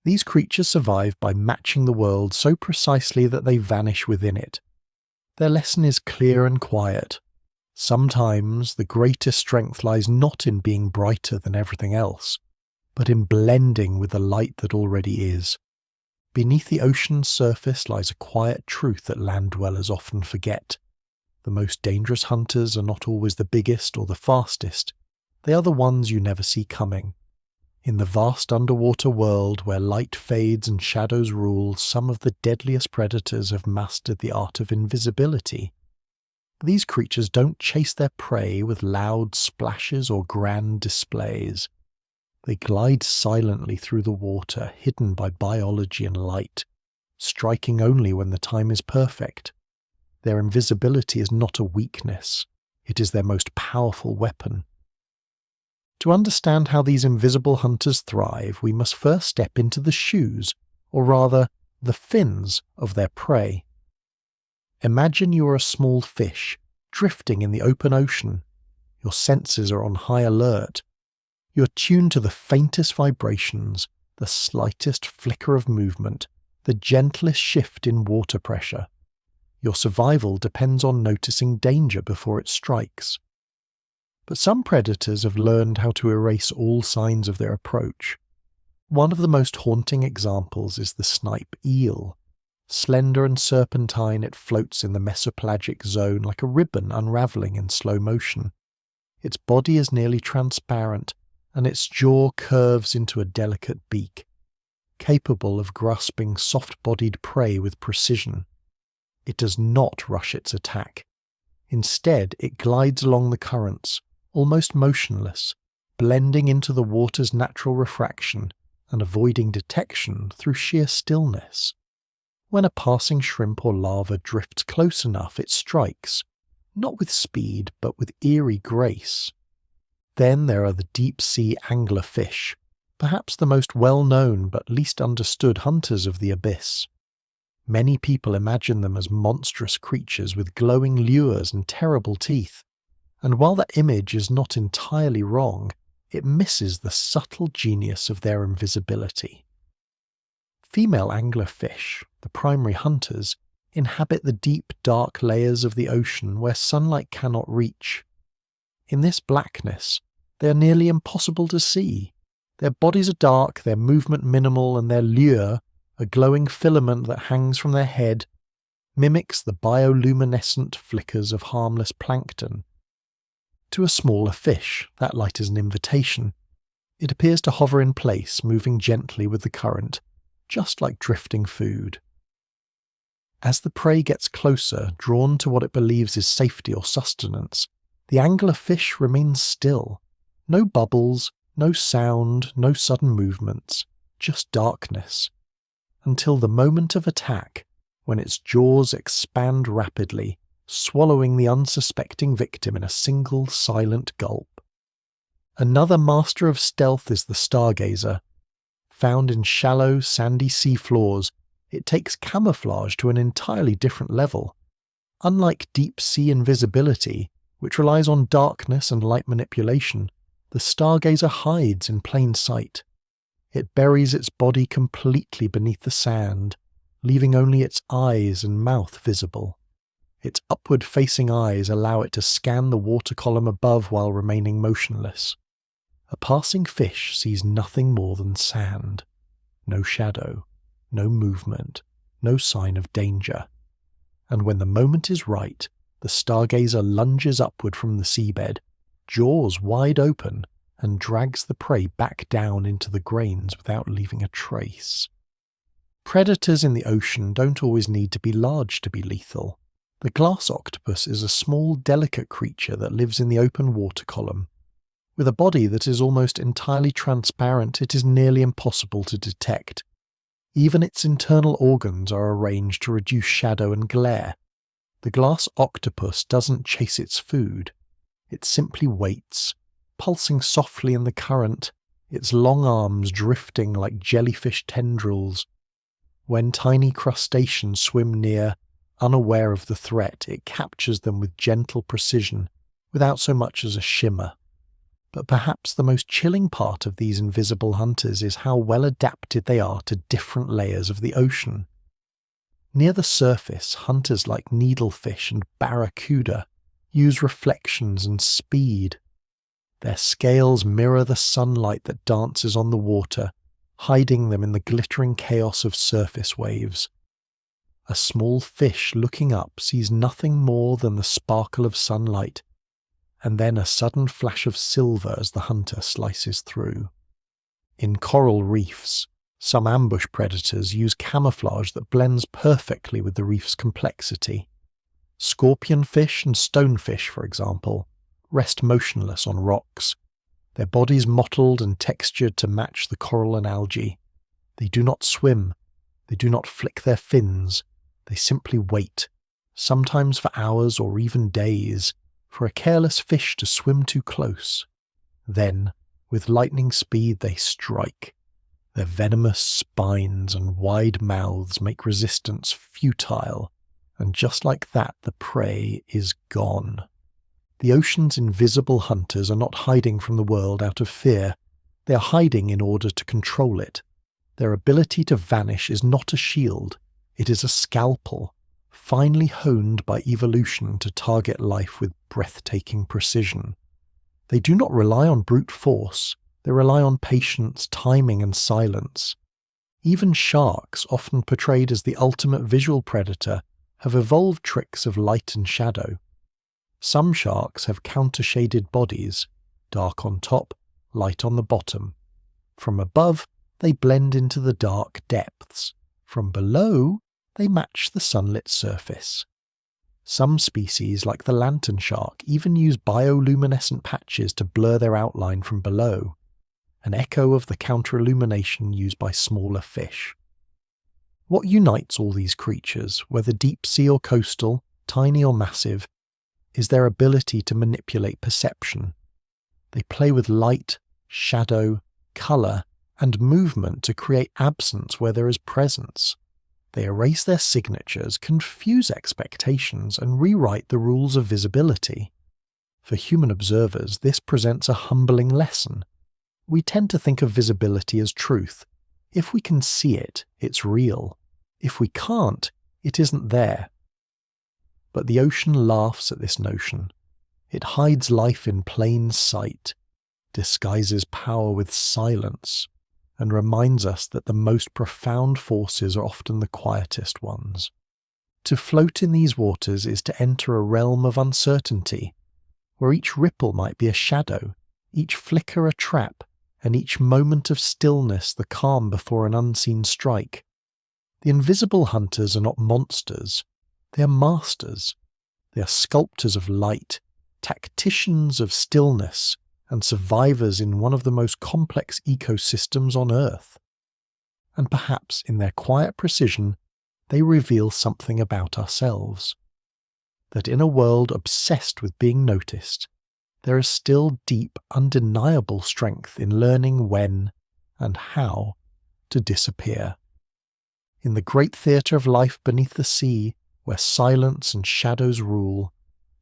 these creatures survive by matching the world so precisely that they vanish within it. Their lesson is clear and quiet. Sometimes the greatest strength lies not in being brighter than everything else, but in blending with the light that already is. Beneath the ocean's surface lies a quiet truth that land dwellers often forget. The most dangerous hunters are not always the biggest or the fastest. They are the ones you never see coming. In the vast underwater world where light fades and shadows rule, some of the deadliest predators have mastered the art of invisibility. These creatures don't chase their prey with loud splashes or grand displays. They glide silently through the water, hidden by biology and light, striking only when the time is perfect. Their invisibility is not a weakness, it is their most powerful weapon. To understand how these invisible hunters thrive, we must first step into the shoes, or rather, the fins of their prey. Imagine you are a small fish, drifting in the open ocean. Your senses are on high alert. You're tuned to the faintest vibrations, the slightest flicker of movement, the gentlest shift in water pressure. Your survival depends on noticing danger before it strikes. But some predators have learned how to erase all signs of their approach. One of the most haunting examples is the snipe eel. Slender and serpentine, it floats in the mesopelagic zone like a ribbon unravelling in slow motion. Its body is nearly transparent, and its jaw curves into a delicate beak, capable of grasping soft-bodied prey with precision. It does not rush its attack. Instead, it glides along the currents, almost motionless, blending into the water's natural refraction and avoiding detection through sheer stillness. When a passing shrimp or larva drifts close enough, it strikes, not with speed, but with eerie grace. Then there are the deep-sea anglerfish, perhaps the most well-known but least understood hunters of the abyss. Many people imagine them as monstrous creatures with glowing lures and terrible teeth, and while that image is not entirely wrong, it misses the subtle genius of their invisibility. Female anglerfish, the primary hunters, inhabit the deep, dark layers of the ocean where sunlight cannot reach. In this blackness, they are nearly impossible to see. Their bodies are dark, their movement minimal, and their lure, a glowing filament that hangs from their head, mimics the bioluminescent flickers of harmless plankton. To a smaller fish, that light is an invitation. It appears to hover in place, moving gently with the current, just like drifting food. As the prey gets closer, drawn to what it believes is safety or sustenance, the anglerfish remains still. No bubbles, no sound, no sudden movements, just darkness. Until the moment of attack, when its jaws expand rapidly, swallowing the unsuspecting victim in a single silent gulp. Another master of stealth is the stargazer. Found in shallow, sandy seafloors, it takes camouflage to an entirely different level. Unlike deep-sea invisibility, which relies on darkness and light manipulation, the stargazer hides in plain sight. It buries its body completely beneath the sand, leaving only its eyes and mouth visible. Its upward-facing eyes allow it to scan the water column above while remaining motionless. A passing fish sees nothing more than sand. No shadow, no movement, no sign of danger. And when the moment is right, the stargazer lunges upward from the seabed, jaws wide open, and drags the prey back down into the grains without leaving a trace. Predators in the ocean don't always need to be large to be lethal. The glass octopus is a small, delicate creature that lives in the open water column. With a body that is almost entirely transparent, it is nearly impossible to detect. Even its internal organs are arranged to reduce shadow and glare. The glass octopus doesn't chase its food. It simply waits, pulsing softly in the current, its long arms drifting like jellyfish tendrils. When tiny crustaceans swim near, unaware of the threat, it captures them with gentle precision, without so much as a shimmer. But perhaps the most chilling part of these invisible hunters is how well adapted they are to different layers of the ocean. Near the surface, hunters like needlefish and barracuda use reflections and speed. Their scales mirror the sunlight that dances on the water, hiding them in the glittering chaos of surface waves. A small fish looking up sees nothing more than the sparkle of sunlight, and then a sudden flash of silver as the hunter slices through. In coral reefs, some ambush predators use camouflage that blends perfectly with the reef's complexity. Scorpionfish and stonefish, for example, rest motionless on rocks, their bodies mottled and textured to match the coral and algae. They do not swim, they do not flick their fins, they simply wait, sometimes for hours or even days, for a careless fish to swim too close. Then, with lightning speed, they strike. Their venomous spines and wide mouths make resistance futile, and just like that the prey is gone. The ocean's invisible hunters are not hiding from the world out of fear. They are hiding in order to control it. Their ability to vanish is not a shield. It is a scalpel, finely honed by evolution to target life with breathtaking precision. They do not rely on brute force. They rely on patience, timing, and silence. Even sharks, often portrayed as the ultimate visual predator, have evolved tricks of light and shadow. Some sharks have counter-shaded bodies, dark on top, light on the bottom. From above, they blend into the dark depths. From below, they match the sunlit surface. Some species, like the lantern shark, even use bioluminescent patches to blur their outline from below, an echo of the counter-illumination used by smaller fish. What unites all these creatures, whether deep sea or coastal, tiny or massive, is their ability to manipulate perception. They play with light, shadow, colour, and movement to create absence where there is presence. They erase their signatures, confuse expectations, and rewrite the rules of visibility. For human observers, this presents a humbling lesson. We tend to think of visibility as truth. If we can see it, it's real. If we can't, it isn't there. But the ocean laughs at this notion. It hides life in plain sight, disguises power with silence, and reminds us that the most profound forces are often the quietest ones. To float in these waters is to enter a realm of uncertainty, where each ripple might be a shadow, each flicker a trap, and each moment of stillness the calm before an unseen strike. The invisible hunters are not monsters, they are masters. They are sculptors of light, tacticians of stillness, and survivors in one of the most complex ecosystems on Earth. And perhaps in their quiet precision, they reveal something about ourselves. That in a world obsessed with being noticed, there is still deep, undeniable strength in learning when and how to disappear. In the great theatre of life beneath the sea, where silence and shadows rule,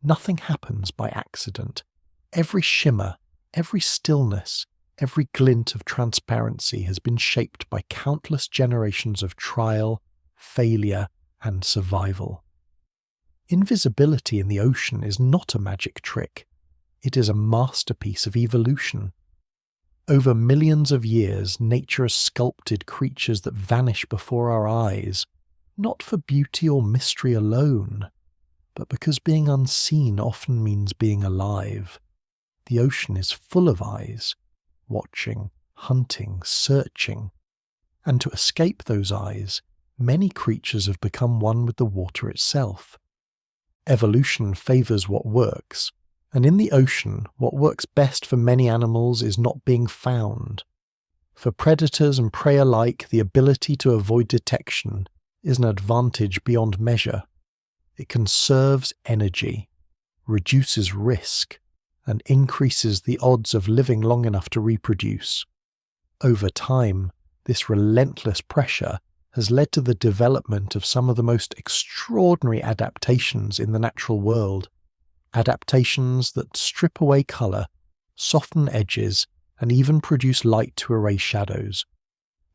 nothing happens by accident. Every shimmer, every stillness, every glint of transparency has been shaped by countless generations of trial, failure, and survival. Invisibility in the ocean is not a magic trick. It is a masterpiece of evolution. Over millions of years, nature has sculpted creatures that vanish before our eyes, not for beauty or mystery alone, but because being unseen often means being alive. The ocean is full of eyes, watching, hunting, searching. And to escape those eyes, many creatures have become one with the water itself. Evolution favours what works, and in the ocean, what works best for many animals is not being found. For predators and prey alike, the ability to avoid detection is an advantage beyond measure. It conserves energy, reduces risk, and increases the odds of living long enough to reproduce. Over time, this relentless pressure has led to the development of some of the most extraordinary adaptations in the natural world. Adaptations that strip away colour, soften edges, and even produce light to erase shadows.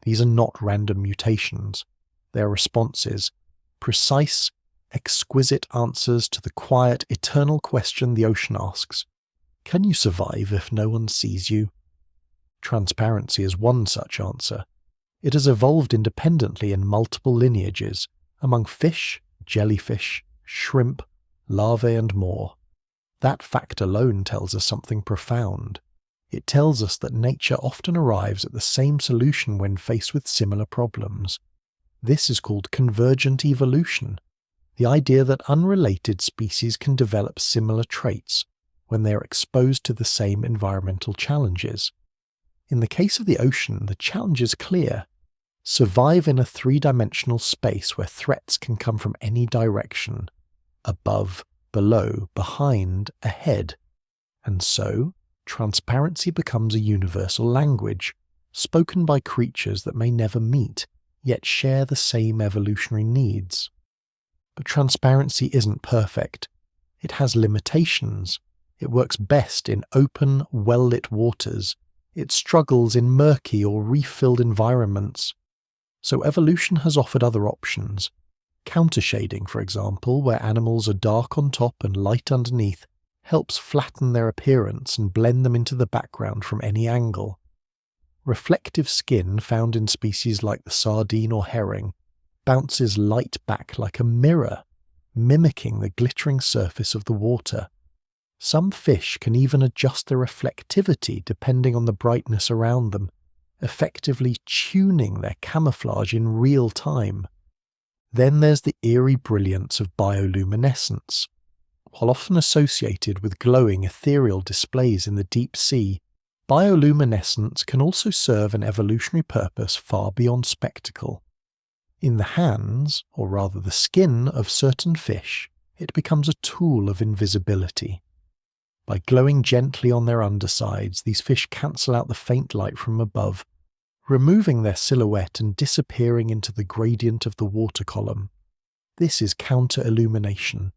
These are not random mutations. They are responses, precise, exquisite answers to the quiet, eternal question the ocean asks. Can you survive if no one sees you? Transparency is one such answer. It has evolved independently in multiple lineages, among fish, jellyfish, shrimp, larvae, and more. That fact alone tells us something profound. It tells us that nature often arrives at the same solution when faced with similar problems. This is called convergent evolution, the idea that unrelated species can develop similar traits when they are exposed to the same environmental challenges. In the case of the ocean, the challenge is clear. Survive in a three-dimensional space where threats can come from any direction, above, below, behind, ahead. And so, transparency becomes a universal language, spoken by creatures that may never meet, yet share the same evolutionary needs. But transparency isn't perfect. It has limitations. It works best in open, well-lit waters. It struggles in murky or reef-filled environments. So evolution has offered other options. Countershading, for example, where animals are dark on top and light underneath, helps flatten their appearance and blend them into the background from any angle. Reflective skin found in species like the sardine or herring bounces light back like a mirror, mimicking the glittering surface of the water. Some fish can even adjust their reflectivity depending on the brightness around them, effectively tuning their camouflage in real time. Then there's the eerie brilliance of bioluminescence. While often associated with glowing ethereal displays in the deep sea, bioluminescence can also serve an evolutionary purpose far beyond spectacle. In the hands, or rather the skin, of certain fish, it becomes a tool of invisibility. By glowing gently on their undersides, these fish cancel out the faint light from above, removing their silhouette and disappearing into the gradient of the water column. This is counter-illumination,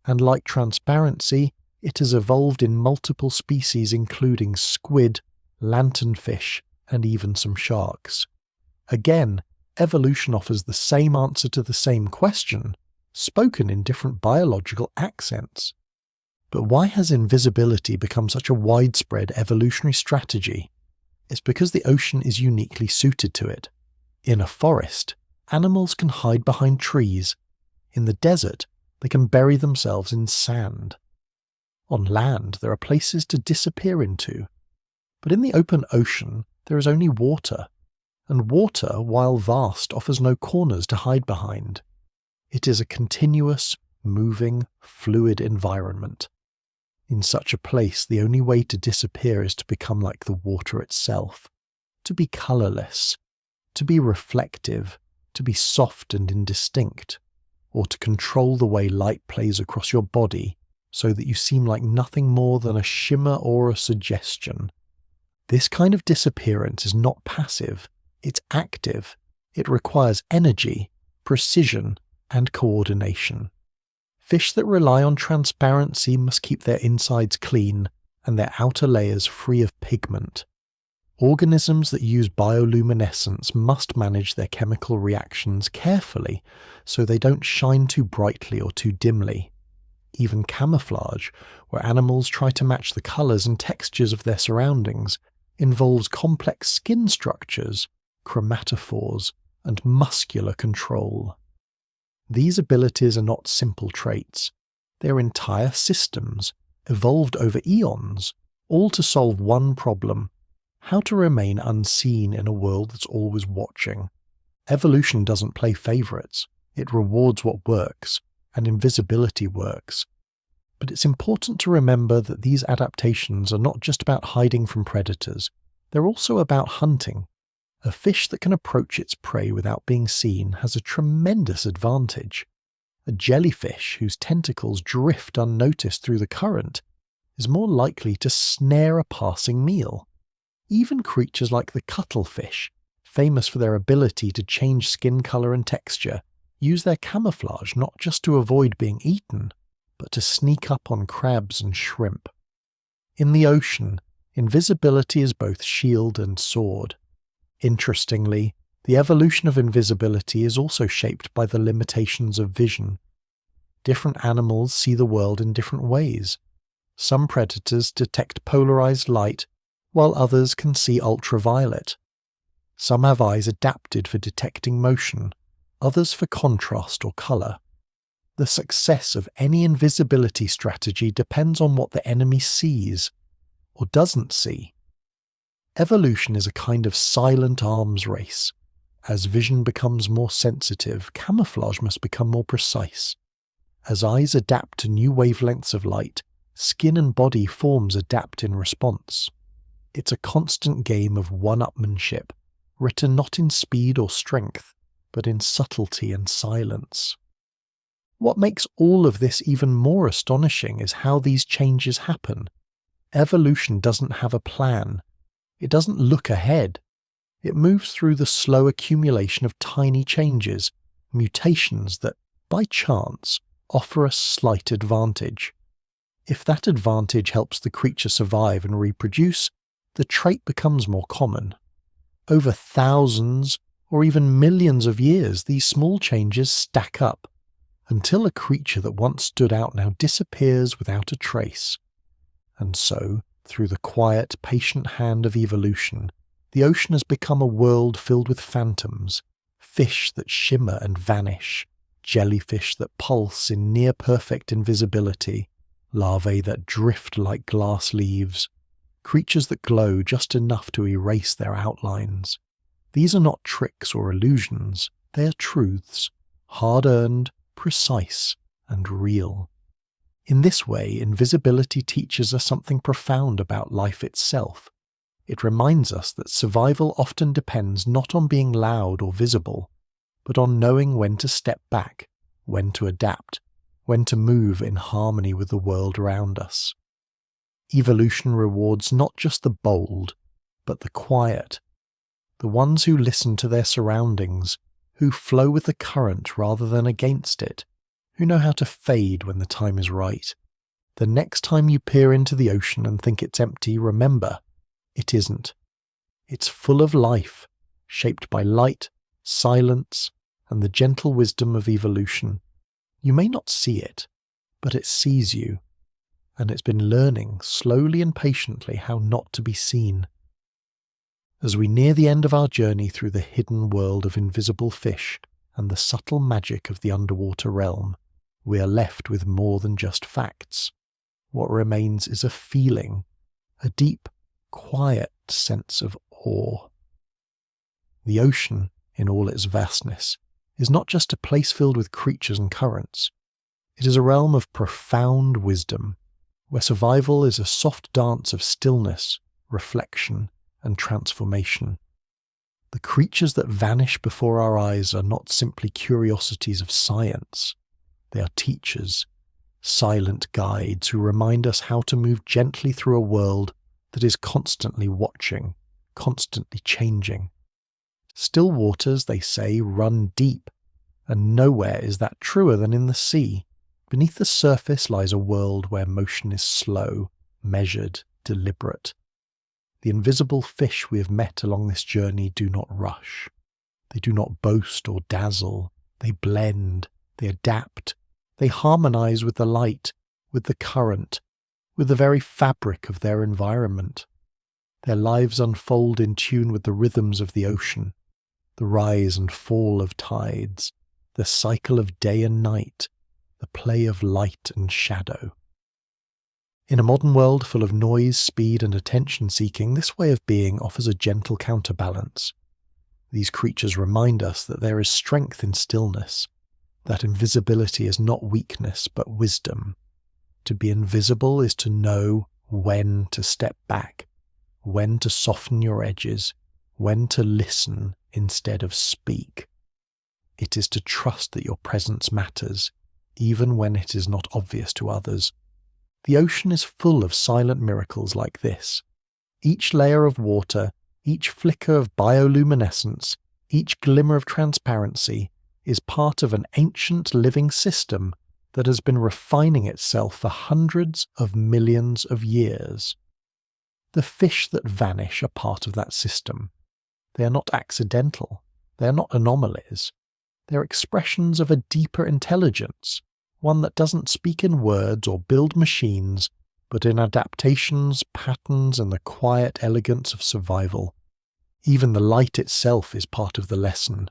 and like transparency, it has evolved in multiple species including squid, lanternfish, and even some sharks. Again, evolution offers the same answer to the same question, spoken in different biological accents. But why has invisibility become such a widespread evolutionary strategy? It's because the ocean is uniquely suited to it. In a forest, animals can hide behind trees. In the desert, they can bury themselves in sand. On land, there are places to disappear into. But in the open ocean, there is only water. And water, while vast, offers no corners to hide behind. It is a continuous, moving, fluid environment. In such a place, the only way to disappear is to become like the water itself, to be colourless, to be reflective, to be soft and indistinct, or to control the way light plays across your body so that you seem like nothing more than a shimmer or a suggestion. This kind of disappearance is not passive, it's active. It requires energy, precision, and coordination. Fish that rely on transparency must keep their insides clean and their outer layers free of pigment. Organisms that use bioluminescence must manage their chemical reactions carefully so they don't shine too brightly or too dimly. Even camouflage, where animals try to match the colours and textures of their surroundings, involves complex skin structures, chromatophores, and muscular control. These abilities are not simple traits. They are entire systems, evolved over eons, all to solve one problem: how to remain unseen in a world that's always watching. Evolution doesn't play favourites. It rewards what works, and invisibility works. But it's important to remember that these adaptations are not just about hiding from predators. They're also about hunting. A fish that can approach its prey without being seen has a tremendous advantage. A jellyfish whose tentacles drift unnoticed through the current is more likely to snare a passing meal. Even creatures like the cuttlefish, famous for their ability to change skin colour and texture, use their camouflage not just to avoid being eaten, but to sneak up on crabs and shrimp. In the ocean, invisibility is both shield and sword. Interestingly, the evolution of invisibility is also shaped by the limitations of vision. Different animals see the world in different ways. Some predators detect polarized light, while others can see ultraviolet. Some have eyes adapted for detecting motion, others for contrast or color. The success of any invisibility strategy depends on what the enemy sees, or doesn't see. Evolution is a kind of silent arms race. As vision becomes more sensitive, camouflage must become more precise. As eyes adapt to new wavelengths of light, skin and body forms adapt in response. It's a constant game of one-upmanship, written not in speed or strength, but in subtlety and silence. What makes all of this even more astonishing is how these changes happen. Evolution doesn't have a plan. It doesn't look ahead. It moves through the slow accumulation of tiny changes, mutations that, by chance, offer a slight advantage. If that advantage helps the creature survive and reproduce, the trait becomes more common. Over thousands or even millions of years, these small changes stack up, until a creature that once stood out now disappears without a trace. And so, through the quiet, patient hand of evolution, the ocean has become a world filled with phantoms, fish that shimmer and vanish, jellyfish that pulse in near-perfect invisibility, larvae that drift like glass leaves, creatures that glow just enough to erase their outlines. These are not tricks or illusions, they are truths, hard-earned, precise, and real. In this way, invisibility teaches us something profound about life itself. It reminds us that survival often depends not on being loud or visible, but on knowing when to step back, when to adapt, when to move in harmony with the world around us. Evolution rewards not just the bold, but the quiet, the ones who listen to their surroundings, who flow with the current rather than against it, who know how to fade when the time is right. The next time you peer into the ocean and think it's empty, remember, it isn't. It's full of life, shaped by light, silence, and the gentle wisdom of evolution. You may not see it, but it sees you, and it's been learning slowly and patiently how not to be seen. As we near the end of our journey through the hidden world of invisible fish and the subtle magic of the underwater realm, we are left with more than just facts. What remains is a feeling, a deep, quiet sense of awe. The ocean, in all its vastness, is not just a place filled with creatures and currents. It is a realm of profound wisdom, where survival is a soft dance of stillness, reflection, and transformation. The creatures that vanish before our eyes are not simply curiosities of science. They are teachers, silent guides who remind us how to move gently through a world that is constantly watching, constantly changing. Still waters, they say, run deep, and nowhere is that truer than in the sea. Beneath the surface lies a world where motion is slow, measured, deliberate. The invisible fish we have met along this journey do not rush. They do not boast or dazzle. They blend, they adapt, they harmonize with the light, with the current, with the very fabric of their environment. Their lives unfold in tune with the rhythms of the ocean, the rise and fall of tides, the cycle of day and night, the play of light and shadow. In a modern world full of noise, speed, and attention-seeking, this way of being offers a gentle counterbalance. These creatures remind us that there is strength in stillness, that invisibility is not weakness but wisdom. To be invisible is to know when to step back, when to soften your edges, when to listen instead of speak. It is to trust that your presence matters, even when it is not obvious to others. The ocean is full of silent miracles like this. Each layer of water, each flicker of bioluminescence, each glimmer of transparency is part of an ancient living system that has been refining itself for hundreds of millions of years. The fish that vanish are part of that system. They are not accidental. They are not anomalies. They are expressions of a deeper intelligence, one that doesn't speak in words or build machines, but in adaptations, patterns, and the quiet elegance of survival. Even the light itself is part of the lesson.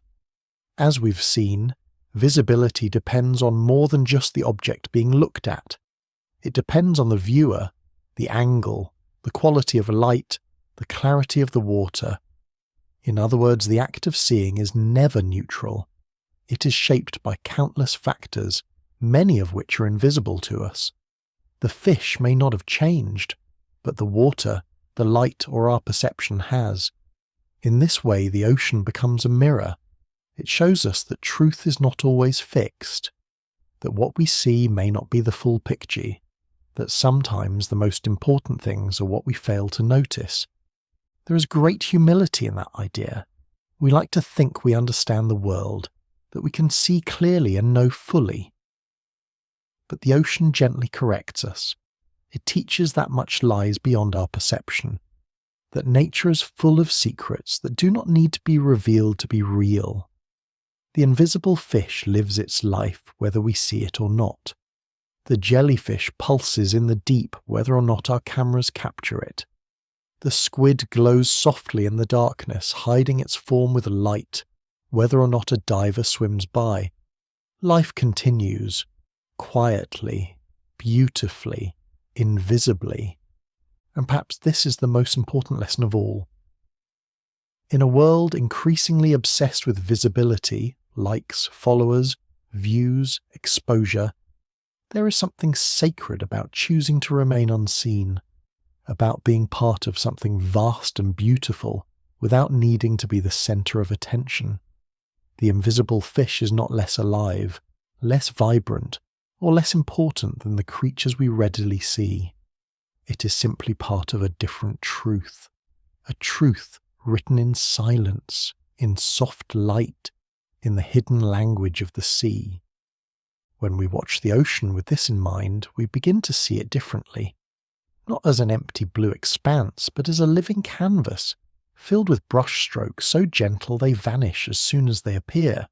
As we've seen, visibility depends on more than just the object being looked at. It depends on the viewer, the angle, the quality of light, the clarity of the water. In other words, the act of seeing is never neutral. It is shaped by countless factors, many of which are invisible to us. The fish may not have changed, but the water, the light, or our perception has. In this way, the ocean becomes a mirror. It shows us that truth is not always fixed, that what we see may not be the full picture, that sometimes the most important things are what we fail to notice. There is great humility in that idea. We like to think we understand the world, that we can see clearly and know fully. But the ocean gently corrects us. It teaches that much lies beyond our perception, that nature is full of secrets that do not need to be revealed to be real. The invisible fish lives its life whether we see it or not. The jellyfish pulses in the deep whether or not our cameras capture it. The squid glows softly in the darkness, hiding its form with light, whether or not a diver swims by. Life continues, quietly, beautifully, invisibly. And perhaps this is the most important lesson of all. In a world increasingly obsessed with visibility, likes, followers, views, exposure, there is something sacred about choosing to remain unseen, about being part of something vast and beautiful without needing to be the center of attention. The invisible fish is not less alive, less vibrant, or less important than the creatures we readily see. It is simply part of a different truth, a truth written in silence, in soft light, in the hidden language of the sea. When we watch the ocean with this in mind, we begin to see it differently, not as an empty blue expanse, but as a living canvas, filled with brushstrokes so gentle they vanish as soon as they appear.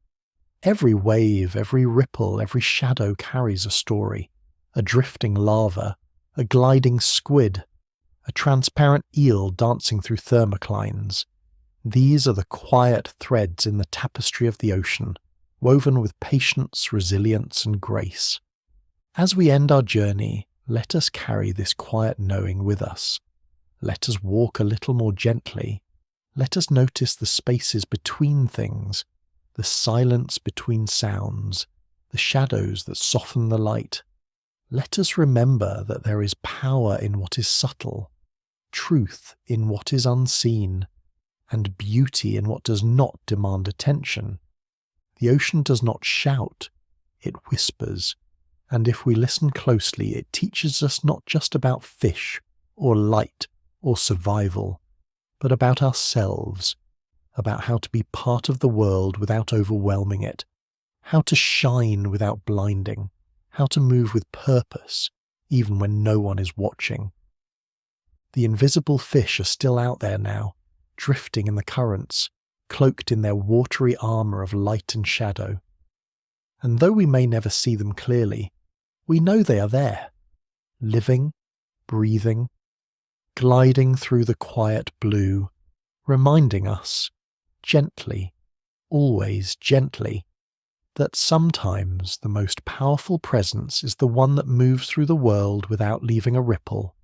Every wave, every ripple, every shadow carries a story, a drifting lava, a gliding squid, a transparent eel dancing through thermoclines. These are the quiet threads in the tapestry of the ocean, woven with patience, resilience, and grace. As we end our journey, let us carry this quiet knowing with us. Let us walk a little more gently. Let us notice the spaces between things, the silence between sounds, the shadows that soften the light. Let us remember that there is power in what is subtle, truth in what is unseen, and beauty in what does not demand attention. The ocean does not shout, it whispers, and if we listen closely, it teaches us not just about fish, or light, or survival, but about ourselves, about how to be part of the world without overwhelming it, how to shine without blinding, how to move with purpose, even when no one is watching. The invisible fish are still out there now, drifting in the currents, cloaked in their watery armour of light and shadow. And though we may never see them clearly, we know they are there, living, breathing, gliding through the quiet blue, reminding us, gently, always gently, that sometimes the most powerful presence is the one that moves through the world without leaving a ripple,